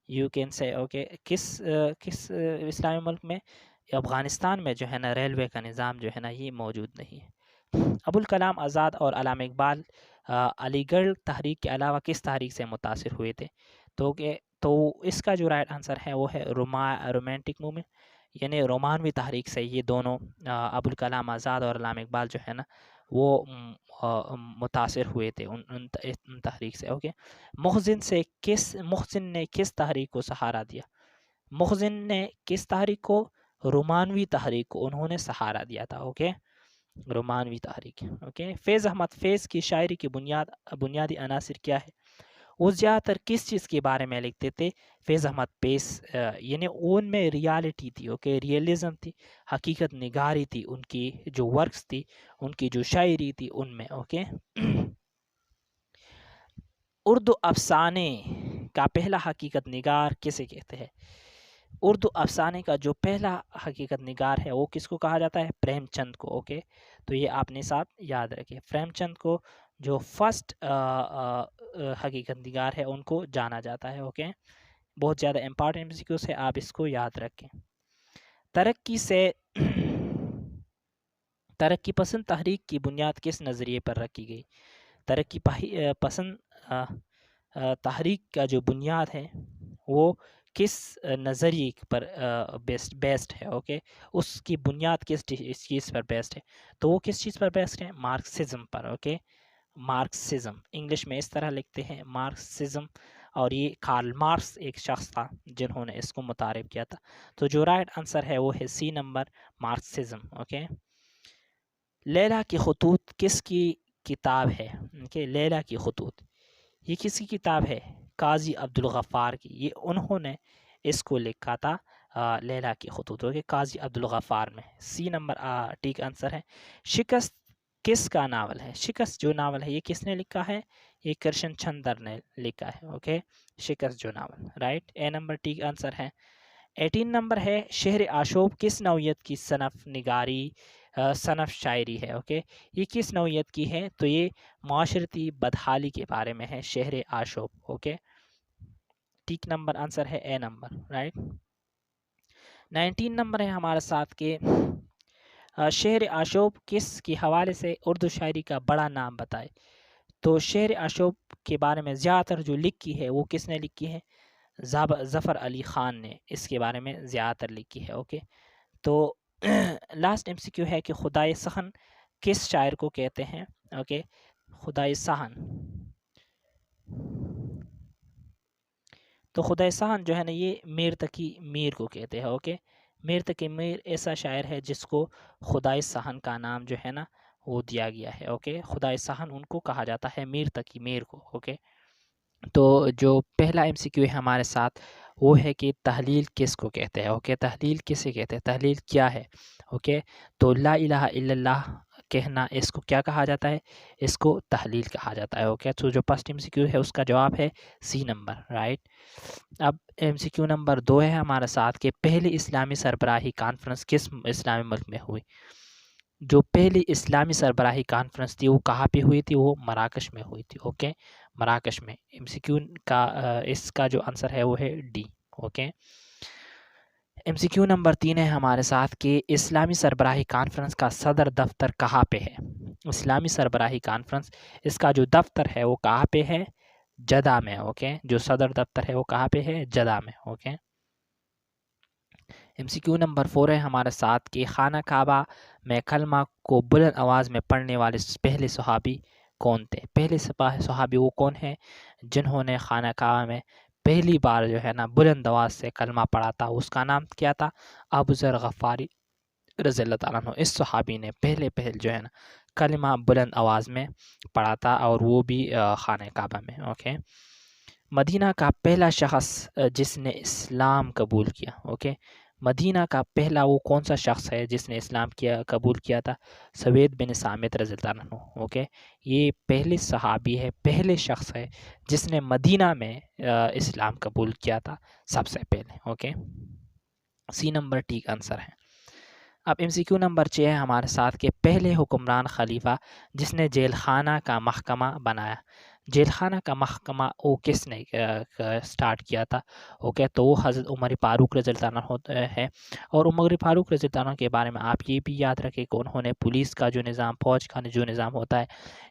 یو کین سے اوکے، کس اسلامی ملک میں؟ افغانستان میں جو ہے نا ریلوے کا نظام جو ہے نا یہ موجود نہیں ہے. ابوالکلام آزاد اور علامہ اقبال علی گڑھ تحریک کے علاوہ کس تحریک سے متاثر ہوئے تھے؟ تو اس کا جو رائٹ آنسر ہے وہ ہے رومانٹک موومنٹ، یعنی رومانوی تحریک سے یہ دونوں ابوالکلام آزاد اور علامہ اقبال جو ہے نا وہ متاثر ہوئے تھے ان تحریک سے. اوکے، محسن نے کس تحریک کو سہارا دیا؟ محسن نے کس تحریک کو؟ رومانوی تحریک کو انہوں نے سہارا دیا تھا. اوکے، رومانوی تحریک. اوکے، فیض احمد فیض کی شاعری کی بنیادی عناصر کیا ہے؟ وہ زیادہ تر کس چیز کے بارے میں لکھتے تھے؟ فیض احمد فیض یعنی ان میں ریالٹی تھی. اوکے، ریئلزم تھی، حقیقت نگاری تھی. ان کی جو ورکس تھی، ان کی جو شاعری تھی ان میں. اوکے، اردو افسانے کا پہلا حقیقت نگار کسے کہتے ہیں؟ اردو افسانے کا جو پہلا حقیقت نگار ہے وہ کس کو کہا جاتا ہے؟ پریم چند کو. اوکے، تو یہ آپ نے ساتھ یاد رکھے. پریم چند کو جو فرسٹ حقیقت نگار ہے ان کو جانا جاتا ہے. اوکے، بہت زیادہ امپارٹنٹ MCQ ہے، آپ اس کو یاد رکھیں. ترقی پسند تحریک کی بنیاد کس نظریے پر رکھی گئی؟ ترقی پسند تحریک کا جو بنیاد ہے وہ کس نظریے پر بیسڈ ہے، اوکے، اس کی بنیاد کس چیز پر بیسڈ ہے، تو وہ کس چیز پر بیسڈ ہے، مارکسزم پر، اوکے، مارکسزم انگلش میں اس طرح لکھتے ہیں مارکسزم، اور یہ کارل مارکس ایک شخص تھا جنہوں نے اس کو متعارف کیا تھا. تو جو رائٹ آنسر ہے وہ ہے سی نمبر، مارکسزم. اوکے، لیلا کی خطوط کس کی کتاب ہے؟ اوکے، لیلا کی خطوط یہ کس کی کتاب ہے؟ قاضی عبدالغفار کی. یہ انہوں نے اس کو لکھا تھا لیلا کی خطوط، اوکے، قاضی عبدالغفار میں. سی نمبر ٹھیک آنسر ہے. شکست کس کا ناول ہے؟ شکست جو ناول ہے یہ کس نے لکھا ہے؟ یہ کرشن چندر نے لکھا ہے. اوکے، شکست جو ناول، رائٹ، اے نمبر ٹھیک آنسر ہے. 18 نمبر ہے شہر آشوب کس نوعیت کی صنف نگاری صنف شاعری ہے؟ اوکے، یہ کس نوعیت کی ہے؟ تو یہ معاشرتی بدحالی کے بارے میں ہے شہر آشوب. اوکے، ٹھیک نمبر آنسر ہے اے نمبر، رائٹ. 19 نمبر ہے ہمارے ساتھ کہ شہر آشوب کس کے حوالے سے اردو شاعری کا بڑا نام بتائے. تو شہر آشوب کے بارے میں زیادہ تر جو لکھی ہے وہ کس نے لکھی ہے؟ ظفر علی خان نے اس کے بارے میں زیادہ تر لکھی ہے. اوکے، تو لاسٹ ایم سی کیو ہے کہ خدائے سخن کس شاعر کو کہتے ہیں؟ اوکے، خدائے سخن، تو خدائے سخن جو ہے نا یہ میر تقی میر کو کہتے ہیں. اوکے، میر تقی میر ایسا شاعر ہے جس کو خدائے سخن کا نام جو ہے نا وہ دیا گیا ہے. اوکے، خدائے سخن ان کو کہا جاتا ہے، میر تقی میر کو. اوکے، تو جو پہلا ایم سی کیو ہے ہمارے ساتھ وہ ہے کہ تحلیل کس کو کہتے ہیں؟ اوکے، تحلیل کسے کہتے ہیں، تحلیل کیا ہے؟ اوکے، تو لا الہ الا اللہ کہنا اس کو کیا کہا جاتا ہے؟ اس کو تحلیل کہا جاتا ہے. اوکے، تو جو فرسٹ ایم سی کیو ہے اس کا جواب ہے سی نمبر، رائٹ. اب ایم سی کیو نمبر 2 ہے ہمارے ساتھ کہ پہلی اسلامی سربراہی کانفرنس کس اسلامی ملک میں ہوئی؟ جو پہلی اسلامی سربراہی کانفرنس تھی وہ کہاں پہ ہوئی تھی؟ وہ مراکش میں ہوئی تھی. اوکے، مراکش میں. ایم سی کیو کا اس کا جو آنسر ہے وہ ہے ڈی. اوکے، ایم سی کیو نمبر 3 ہے ہمارے ساتھ کہ اسلامی سربراہی کانفرنس کا صدر دفتر کہاں پہ ہے؟ اسلامی سربراہی کانفرنس اس کا جو دفتر ہے وہ کہاں پہ ہے؟ جدہ میں. اوکے، جو صدر دفتر ہے وہ کہاں پہ ہے؟ جدہ میں. اوکے، ایم سی کیو نمبر 4 ہے ہمارے ساتھ کہ خانہ کعبہ میں کلمہ کو بلند آواز میں پڑھنے والے پہلے صحابی کون تھے؟ پہلے صحابی وہ کون ہیں جنہوں نے خانہ کعبہ میں پہلی بار جو ہے نا بلند آواز سے کلمہ پڑھا تھا؟ اس کا نام کیا تھا؟ ابو ذر غفاری رضی اللہ تعالیٰ عنہ. اس صحابی نے پہلے جو ہے نا کلمہ بلند آواز میں پڑھا تھا، اور وہ بھی خانہ کعبہ میں. اوکے، مدینہ کا پہلا شخص جس نے اسلام قبول کیا. اوکے، مدینہ کا پہلا وہ کون سا شخص ہے جس نے اسلام قبول کیا تھا؟ سوید بن سامت رضی اللہ عنہ. اوکے، یہ پہلے صحابی ہے، پہلے شخص ہے جس نے مدینہ میں اسلام قبول کیا تھا سب سے پہلے. اوکے، سی نمبر ٹھیک آنسر ہے. اب ایم سی کیو نمبر 6 ہے ہمارے ساتھ کہ پہلے حکمران خلیفہ جس نے جیل خانہ کا محکمہ بنایا. جیل خانہ کا محکمہ وہ کس نے سٹارٹ کیا تھا؟ اوکے، تو وہ حضرت عمر فاروق رضی اللہ عنہ ہے. اور عمر فاروق رضی اللہ عنہ کے بارے میں آپ یہ بھی یاد رکھیں کہ انہوں نے پولیس کا جو نظام، فوج کا جو نظام ہوتا ہے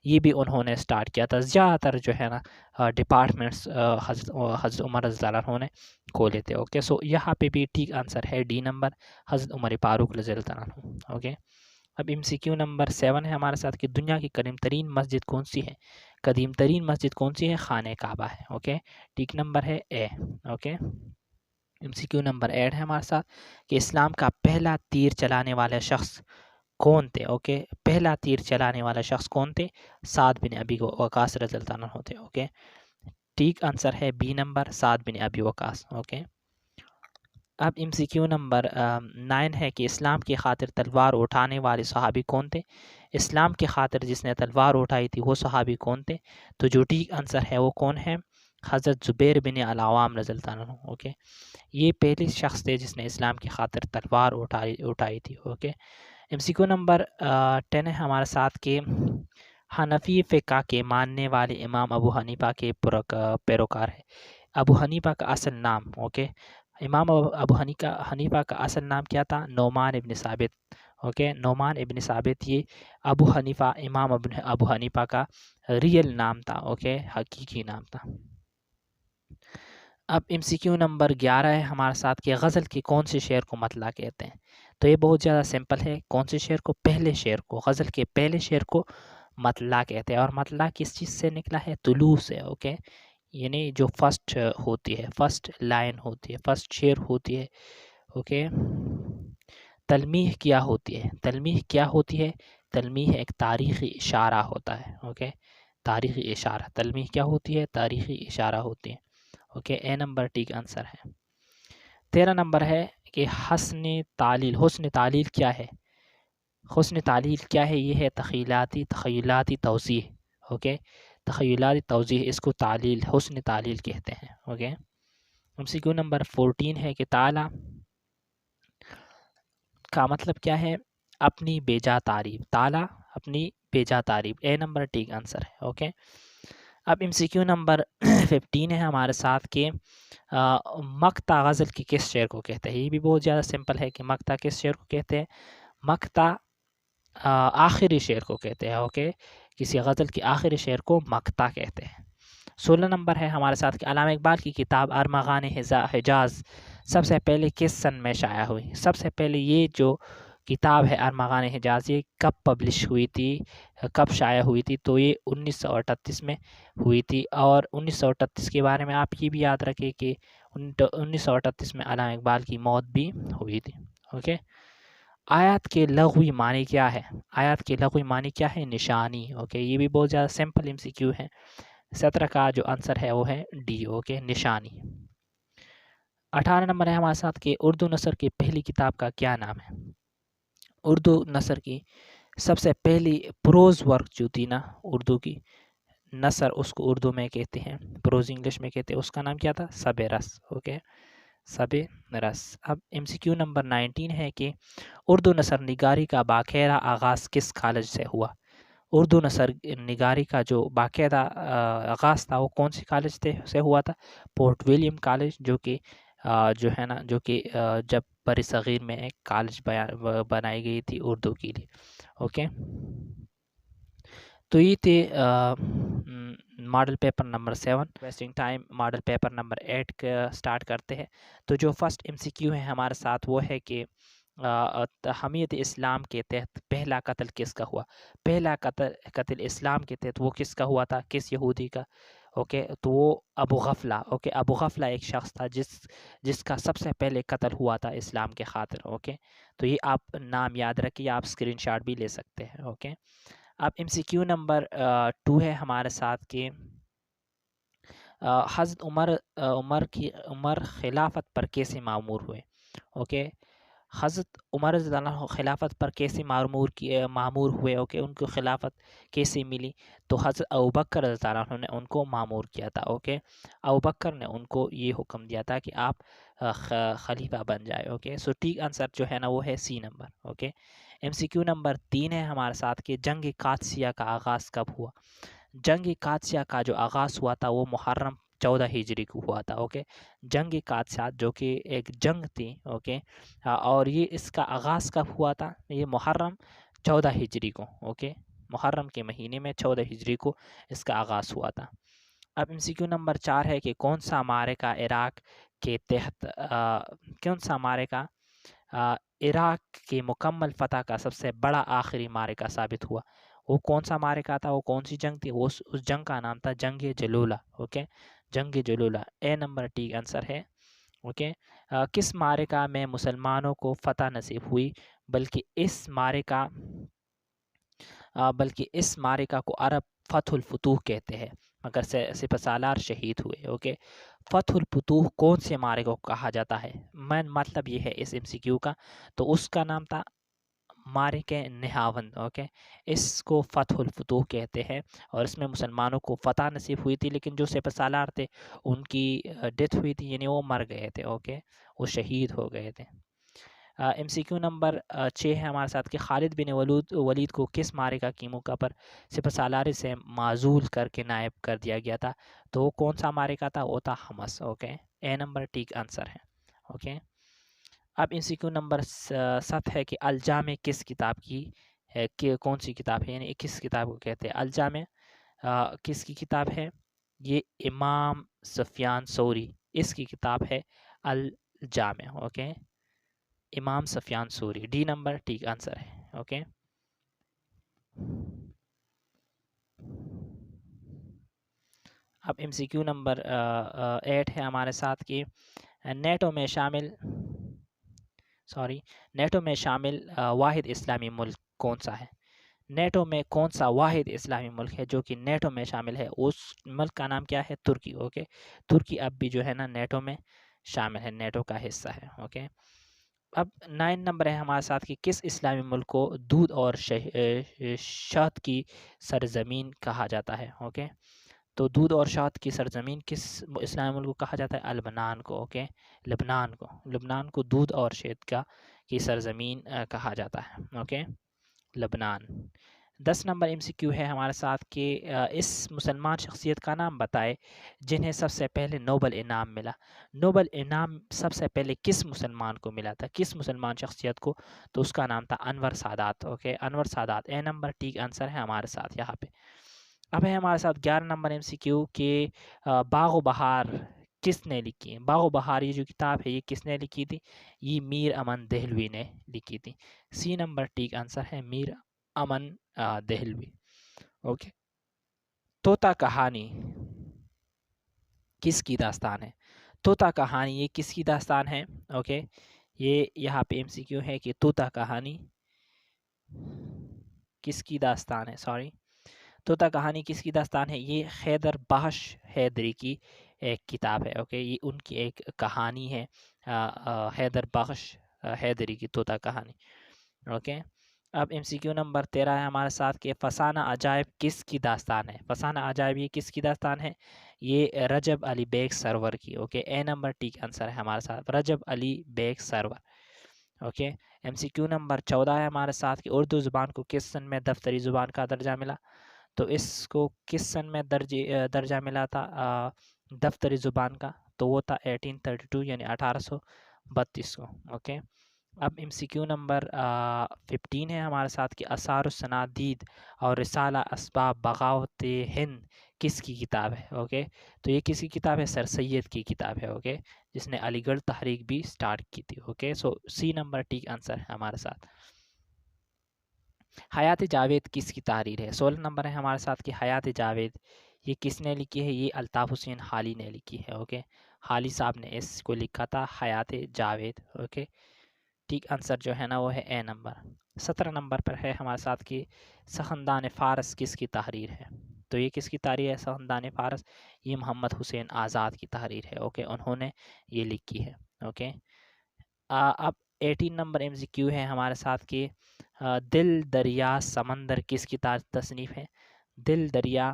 یہ بھی انہوں نے سٹارٹ کیا تھا. زیادہ تر جو ہے نا ڈپارٹمنٹس حضرت عمر رضی اللہ عنہ نے کھولے تھے. اوکے، سو یہاں پہ بھی ٹھیک آنسر ہے ڈی نمبر، حضرت عمر فاروق رضی اللہ عنہ. اوکے، اب ایم سی کیو نمبر 7 ہے ہمارے ساتھ کہ دنیا کی قدیم ترین مسجد کون سی ہے؟ قدیم ترین مسجد کون سی ہے؟ خانہ کعبہ ہے. اوکے، ٹھیک نمبر ہے اے. اوکے، ایم سی کیو نمبر 8 ہے ہمارے ساتھ کہ اسلام کا پہلا تیر چلانے والا شخص کون تھے؟ اوکے، پہلا تیر چلانے والا شخص کون تھے؟ سعد بن ابی وقاص رضی اللہ عنہ ہوتے. اوکے، ٹھیک آنسر ہے بی نمبر، سعد بن ابی وقاص. اوکے، اب ایم سی کیو نمبر 9 ہے کہ اسلام کی خاطر تلوار اٹھانے والے صحابی کون تھے؟ اسلام کی خاطر جس نے تلوار اٹھائی تھی وہ صحابی کون تھے؟ تو جو ٹھیک آنسر ہے وہ کون ہے؟ حضرت زبیر بن العوام رضی اللہ عنہ. اوکے، یہ پہلے شخص تھے جس نے اسلام کی خاطر تلوار اٹھائی تھی. اوکے، ایم سی کیو نمبر 10 ہے ہمارے ساتھ کہ حنفی فقہ کے ماننے والے امام ابو حنیفہ کے پیروکار ہے. ابو حنیفہ کا اصل نام، اوکے، امام ابو حنیفہ کا اصل نام کیا تھا؟ نعمان ابن ثابت. اوکے، نعمان ابن ثابت یہ ابو حنیفہ، امام ابو حنیفہ کا ریئل نام تھا. اوکے، حقیقی نام تھا. اب MCQ نمبر 11 ہے ہمارے ساتھ کہ غزل کے کون سے شعر کو مطلع کہتے ہیں. تو یہ بہت زیادہ سمپل ہے. کون سے شعر کو؟ پہلے شعر کو. غزل کے پہلے شعر کو مطلع کہتے ہیں. اور مطلع کس چیز سے نکلا ہے؟ طلوع سے. اوکے، یعنی جو فرسٹ ہوتی ہے، فرسٹ لائن ہوتی ہے، فرسٹ شعر ہوتی ہے. اوکے، تلمیح کیا ہوتی ہے؟ تلمیح کیا ہوتی ہے؟ تلمیح ایک تاریخی اشارہ ہوتا ہے. اوکے، تاریخی اشارہ. تلمیح کیا ہوتی ہے؟ تاریخی اشارہ ہوتی ہے. اوکے، اے نمبر ٹھیک آنسر ہے. 13 نمبر ہے کہ حسن تعلیل. حسن تعلیل کیا ہے؟ حسن تعلیل کیا ہے؟ یہ ہے تخیلاتی توضیح. اوکے، تخیلاتی توضیح، اس کو تعلیل، حسن تعلیل کہتے ہیں. اوکے، MCQ نمبر 14 ہے کہ تعالی کا مطلب کیا ہے؟ اپنی بیجا تعریف. تعالی اپنی بیجا تعریف. اے نمبر ٹھیک آنسر ہے. اوکے، اب MCQ نمبر 15 ہے ہمارے ساتھ کہ مقطع غزل کی کس شعر کو کہتے ہیں؟ یہ بھی بہت زیادہ سمپل ہے کہ مقطع کس شعر کو کہتے ہیں؟ مقطع آخری شعر کو کہتے ہیں. اوکے، کسی غزل کی آخری شعر کو مقطع کہتے ہیں. 16 نمبر ہے ہمارے ساتھ کہ علامہ اقبال کی کتاب ارمغان حجاز سب سے پہلے کس سن میں شائع ہوئی؟ سب سے پہلے یہ جو کتاب ہے ارمغان حجاز، یہ کب پبلش ہوئی تھی، کب شائع ہوئی تھی؟ تو یہ 1938 میں ہوئی تھی. اور 1938 کے بارے میں آپ یہ بھی یاد رکھیں کہ 1938 میں علامہ اقبال کی موت بھی ہوئی تھی. اوکے، آیات کے لغوی معنی کیا ہے؟ آیات کے لغوی معنی کیا ہے؟ نشانی. اوکے، یہ بھی بہت زیادہ سمپل MCQ ہے. 17 کا جو آنسر ہے وہ ہے ڈی. اوکے، نشانی. 18 نمبر ہے ہمارے ساتھ کہ اردو نثر کی پہلی کتاب کا کیا نام ہے؟ اردو نثر کی سب سے پہلی پروز ورک جو تھی نا اردو کی نثر، اس کو اردو میں کہتے ہیں، پروز انگلش میں کہتے ہیں، اس کا نام کیا تھا؟ سب رس. اوکے، سب رس. اب MCQ نمبر 19 ہے کہ اردو نثر نگاری کا باقاعدہ آغاز کس کالج سے ہوا؟ اردو نثر نگاری کا جو باقاعدہ آغاز تھا وہ کون سی کالج سے ہوا تھا؟ پورٹ ولیم کالج، جو کہ جو ہے نا، جو کہ جب بر صغیر میں ایک کالج بنائی گئی تھی اردو کے لیے. اوکے، تو یہ تھے model paper number 7. Wasting time model paper number 8 کا سٹارٹ کرتے ہیں. تو جو فرسٹ MCQ ہے ہمارے ساتھ وہ ہے کہ حمیت اسلام کے تحت پہلا قتل کس کا ہوا؟ پہلا قتل اسلام کے تحت وہ کس کا ہوا تھا؟ کس یہودی کا؟ اوکے، تو وہ ابو غفلہ. اوکے، ابو غفلہ ایک شخص تھا جس کا سب سے پہلے قتل ہوا تھا اسلام کے خاطر. اوکے، تو یہ آپ نام یاد رکھیے، آپ اسکرین شاٹ بھی لے سکتے ہیں. اوکے، اب MCQ نمبر 2 ہے ہمارے ساتھ کہ حضرت عمر خلافت پر کیسے معمور ہوئے؟ اوکے، حضرت عمر رضی اللہ عنہ خلافت پر کیسے معمور ہوئے؟ اوکے، ان کو خلافت کیسے ملی؟ تو حضرت ابوبکر رضی اللہ عنہ نے ان کو معمور کیا تھا. اوکے، ابوبکر نے ان کو یہ حکم دیا تھا کہ آپ خلیفہ بن جائے. اوکے، سو ٹھیک آنسر جو ہے نا وہ ہے C number. Okay, MCQ number 3 ہے ہمارے ساتھ کہ جنگ قادسیہ کا آغاز کب ہوا؟ جنگ قادسیہ کا جو آغاز ہوا تھا وہ محرم 14 ہجری کو ہوا تھا. اوکے، جنگ قادسیہ جو کہ ایک جنگ تھی. اوکے، اور یہ اس کا آغاز کب ہوا تھا؟ یہ محرم 14 ہجری کو. اوکے، محرم کے مہینے میں 14 ہجری کو اس کا آغاز ہوا تھا. اب MCQ نمبر 4 ہے کہ کون سا معرکہ عراق کے تحت کون سا معرکہ عراق کی مکمل فتح کا سب سے بڑا آخری معرکہ ثابت ہوا؟ وہ کون سا معرکہ تھا؟ وہ کون سی جنگ تھی؟ وہ اس جنگ کا نام تھا جنگ جلولہ. اوکے، جنگ جلولہ. اے نمبر ٹھیک آنسر ہے. اوکے، کس معرکہ میں مسلمانوں کو فتح نصیب ہوئی؟ بلکہ اس معرکہ کو عرب فتح الفتوح کہتے ہیں، مگر سپہ سالار شہید ہوئے. اوکے، فتح الفتوح کون سے معرکہ کو کہا جاتا ہے؟ مطلب یہ ہے اس MCQ کا، تو اس کا نام تھا معرکہ نہاوند. اوکے، اس کو فتح الفتوح کہتے ہیں، اور اس میں مسلمانوں کو فتح نصیب ہوئی تھی، لیکن جو سپہ سالار تھے ان کی ڈیتھ ہوئی تھی، یعنی وہ مر گئے تھے. اوکے، وہ شہید ہو گئے تھے. MCQ نمبر 6 ہے ہمارے ساتھ کہ خالد بن ولید کو کس معرکہ کی موقع پر سپہ سالاری سے معزول کر کے نائب کر دیا گیا تھا؟ تو وہ کون سا معرکہ تھا؟ وہ تھا حمص. اوکے، اے نمبر ٹھیک آنسر ہے. اوکے، اب MCQ نمبر 7 ہے کہ الجامع کس کتاب کی ہے؟ کہ کون سی کتاب ہے، یعنی کس کتاب کو کہتے ہیں الجامع؟ کس کی کتاب ہے؟ یہ امام سفیان ثوری اس کی کتاب ہے الجامع. اوکے, امام سفیان سوری. ڈی نمبر ٹھیک آنسر ہے. اوکے, اب ایم سی کیو نمبر 8 ہے ہمارے ساتھ کہ نیٹو میں شامل واحد اسلامی ملک کون سا ہے؟ نیٹو میں کون سا واحد اسلامی ملک ہے جو کہ نیٹو میں شامل ہے؟ اس ملک کا نام کیا ہے؟ ترکی. اوکے, ترکی اب بھی جو ہے نا نیٹو میں شامل ہے, نیٹو کا حصہ ہے. اوکے, اب 9 نمبر ہے ہمارے ساتھ کہ کس اسلامی ملک کو دودھ اور شہد کی سرزمین کہا جاتا ہے؟ اوکے, تو دودھ اور شہد کی سرزمین کس اسلامی ملک کو کہا جاتا ہے؟ لبنان کو. اوکے, لبنان کو دودھ اور شہد کی سرزمین کہا جاتا ہے. اوکے, لبنان. 10 نمبر ایم سی کیو ہے ہمارے ساتھ کہ اس مسلمان شخصیت کا نام بتائے جنہیں سب سے پہلے نوبل انعام ملا. نوبل انعام سب سے پہلے کس مسلمان کو ملا تھا؟ کس مسلمان شخصیت کو؟ تو اس کا نام تھا انور سادات. اوکے, انور سادات. اے نمبر ٹھیک آنسر ہے ہمارے ساتھ یہاں پہ. اب ہے ہمارے ساتھ 11 نمبر ایم سی کیو کہ باغ و بہار کس نے لکھی ہے؟ باغ و بہار یہ جو کتاب ہے یہ کس نے لکھی تھی؟ یہ میر امن دہلوی نے لکھی تھی. سی نمبر ٹھیک آنسر ہے میر امن دہلوی. اوکے, طوطا کہانی کس کی داستان ہے؟ طوطا کہانی یہ کس کی داستان ہے؟ اوکے, یہ یہاں پہ ایم سی کیو ہے کہ طوطا کہانی کس کی داستان ہے؟ طوطا کہانی کس کی داستان ہے؟ یہ حیدر بخش حیدری کی ایک کتاب ہے. اوکے, یہ ان کی ایک کہانی ہے, حیدر بخش حیدری کی طوطا کہانی. اوکے, اب ایم سی کیو نمبر 13 ہے ہمارے ساتھ کہ فسانہ عجائب کس کی داستان ہے؟ فسانہ عجائب یہ کس کی داستان ہے؟ یہ رجب علی بیگ سرور کی. اوکے, اے نمبر ٹھیک آنسر ہے ہمارے ساتھ رجب علی بیگ سرور. اوکے, ایم سی کیو نمبر 14 ہے ہمارے ساتھ کہ اردو زبان کو کس سن میں دفتری زبان کا درجہ ملا؟ تو اس کو کس سن میں درجہ ملا تھا دفتری زبان کا؟ تو وہ تھا 1832 یعنی 1832 کو. اوکے, اب ایم سی کیو نمبر 15 ہے ہمارے ساتھ کہ آثار السنادید اور رسالہ اسباب بغاوت ہند کس کی کتاب ہے؟ اوکے, تو یہ کس کی کتاب ہے؟ سر سید کی کتاب ہے. اوکے, جس نے علی گڑھ تحریک بھی سٹارٹ کی تھی. اوکے, سو سی نمبر ٹھیک آنسر ہے ہمارے ساتھ. حیات جاوید کس کی تحریر ہے؟ 16 نمبر ہے ہمارے ساتھ کہ حیات جاوید یہ کس نے لکھی ہے؟ یہ الطاف حسین حالی نے لکھی ہے. اوکے, حالی صاحب نے اس کو لکھا تھا حیات جاوید. اوکے, ٹھیک آنسر جو ہے نا وہ ہے اے نمبر. 17 نمبر پر ہے ہمارے ساتھ کہ سخندان فارس کس کی تحریر ہے؟ تو یہ کس کی تحریر ہے سخندان فارس؟ یہ محمد حسین آزاد کی تحریر ہے. اوکے, انہوں نے یہ لکھی ہے. اوکے, اب 18 نمبر ایم سی کیو ہے ہمارے ساتھ کہ دل دریا سمندر کس کی تصنیف ہے؟ دل دریا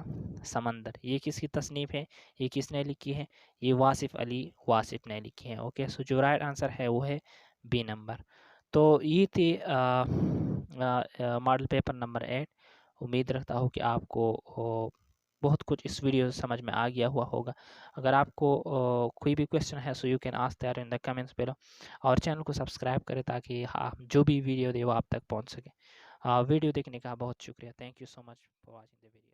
سمندر یہ کس کی تصنیف ہے؟ یہ کس نے لکھی ہے؟ یہ واصف علی واصف نے لکھی ہے. اوکے, سو جو رائٹ آنسر ہے وہ ہے بی نمبر. تو یہ تھی ماڈل پیپر نمبر 8. امید رکھتا ہوں کہ آپ کو بہت کچھ اس ویڈیو سے سمجھ میں آ گیا ہوا ہوگا. اگر آپ کو کوئی بھی کویسچن ہے so you can ask there in the comments below, اور چینل کو سبسکرائب کریں تاکہ جو بھی ویڈیو دے وہ آپ تک پہنچ سکے. ویڈیو دیکھنے کا بہت شکریہ. Thank you so much for watching the video.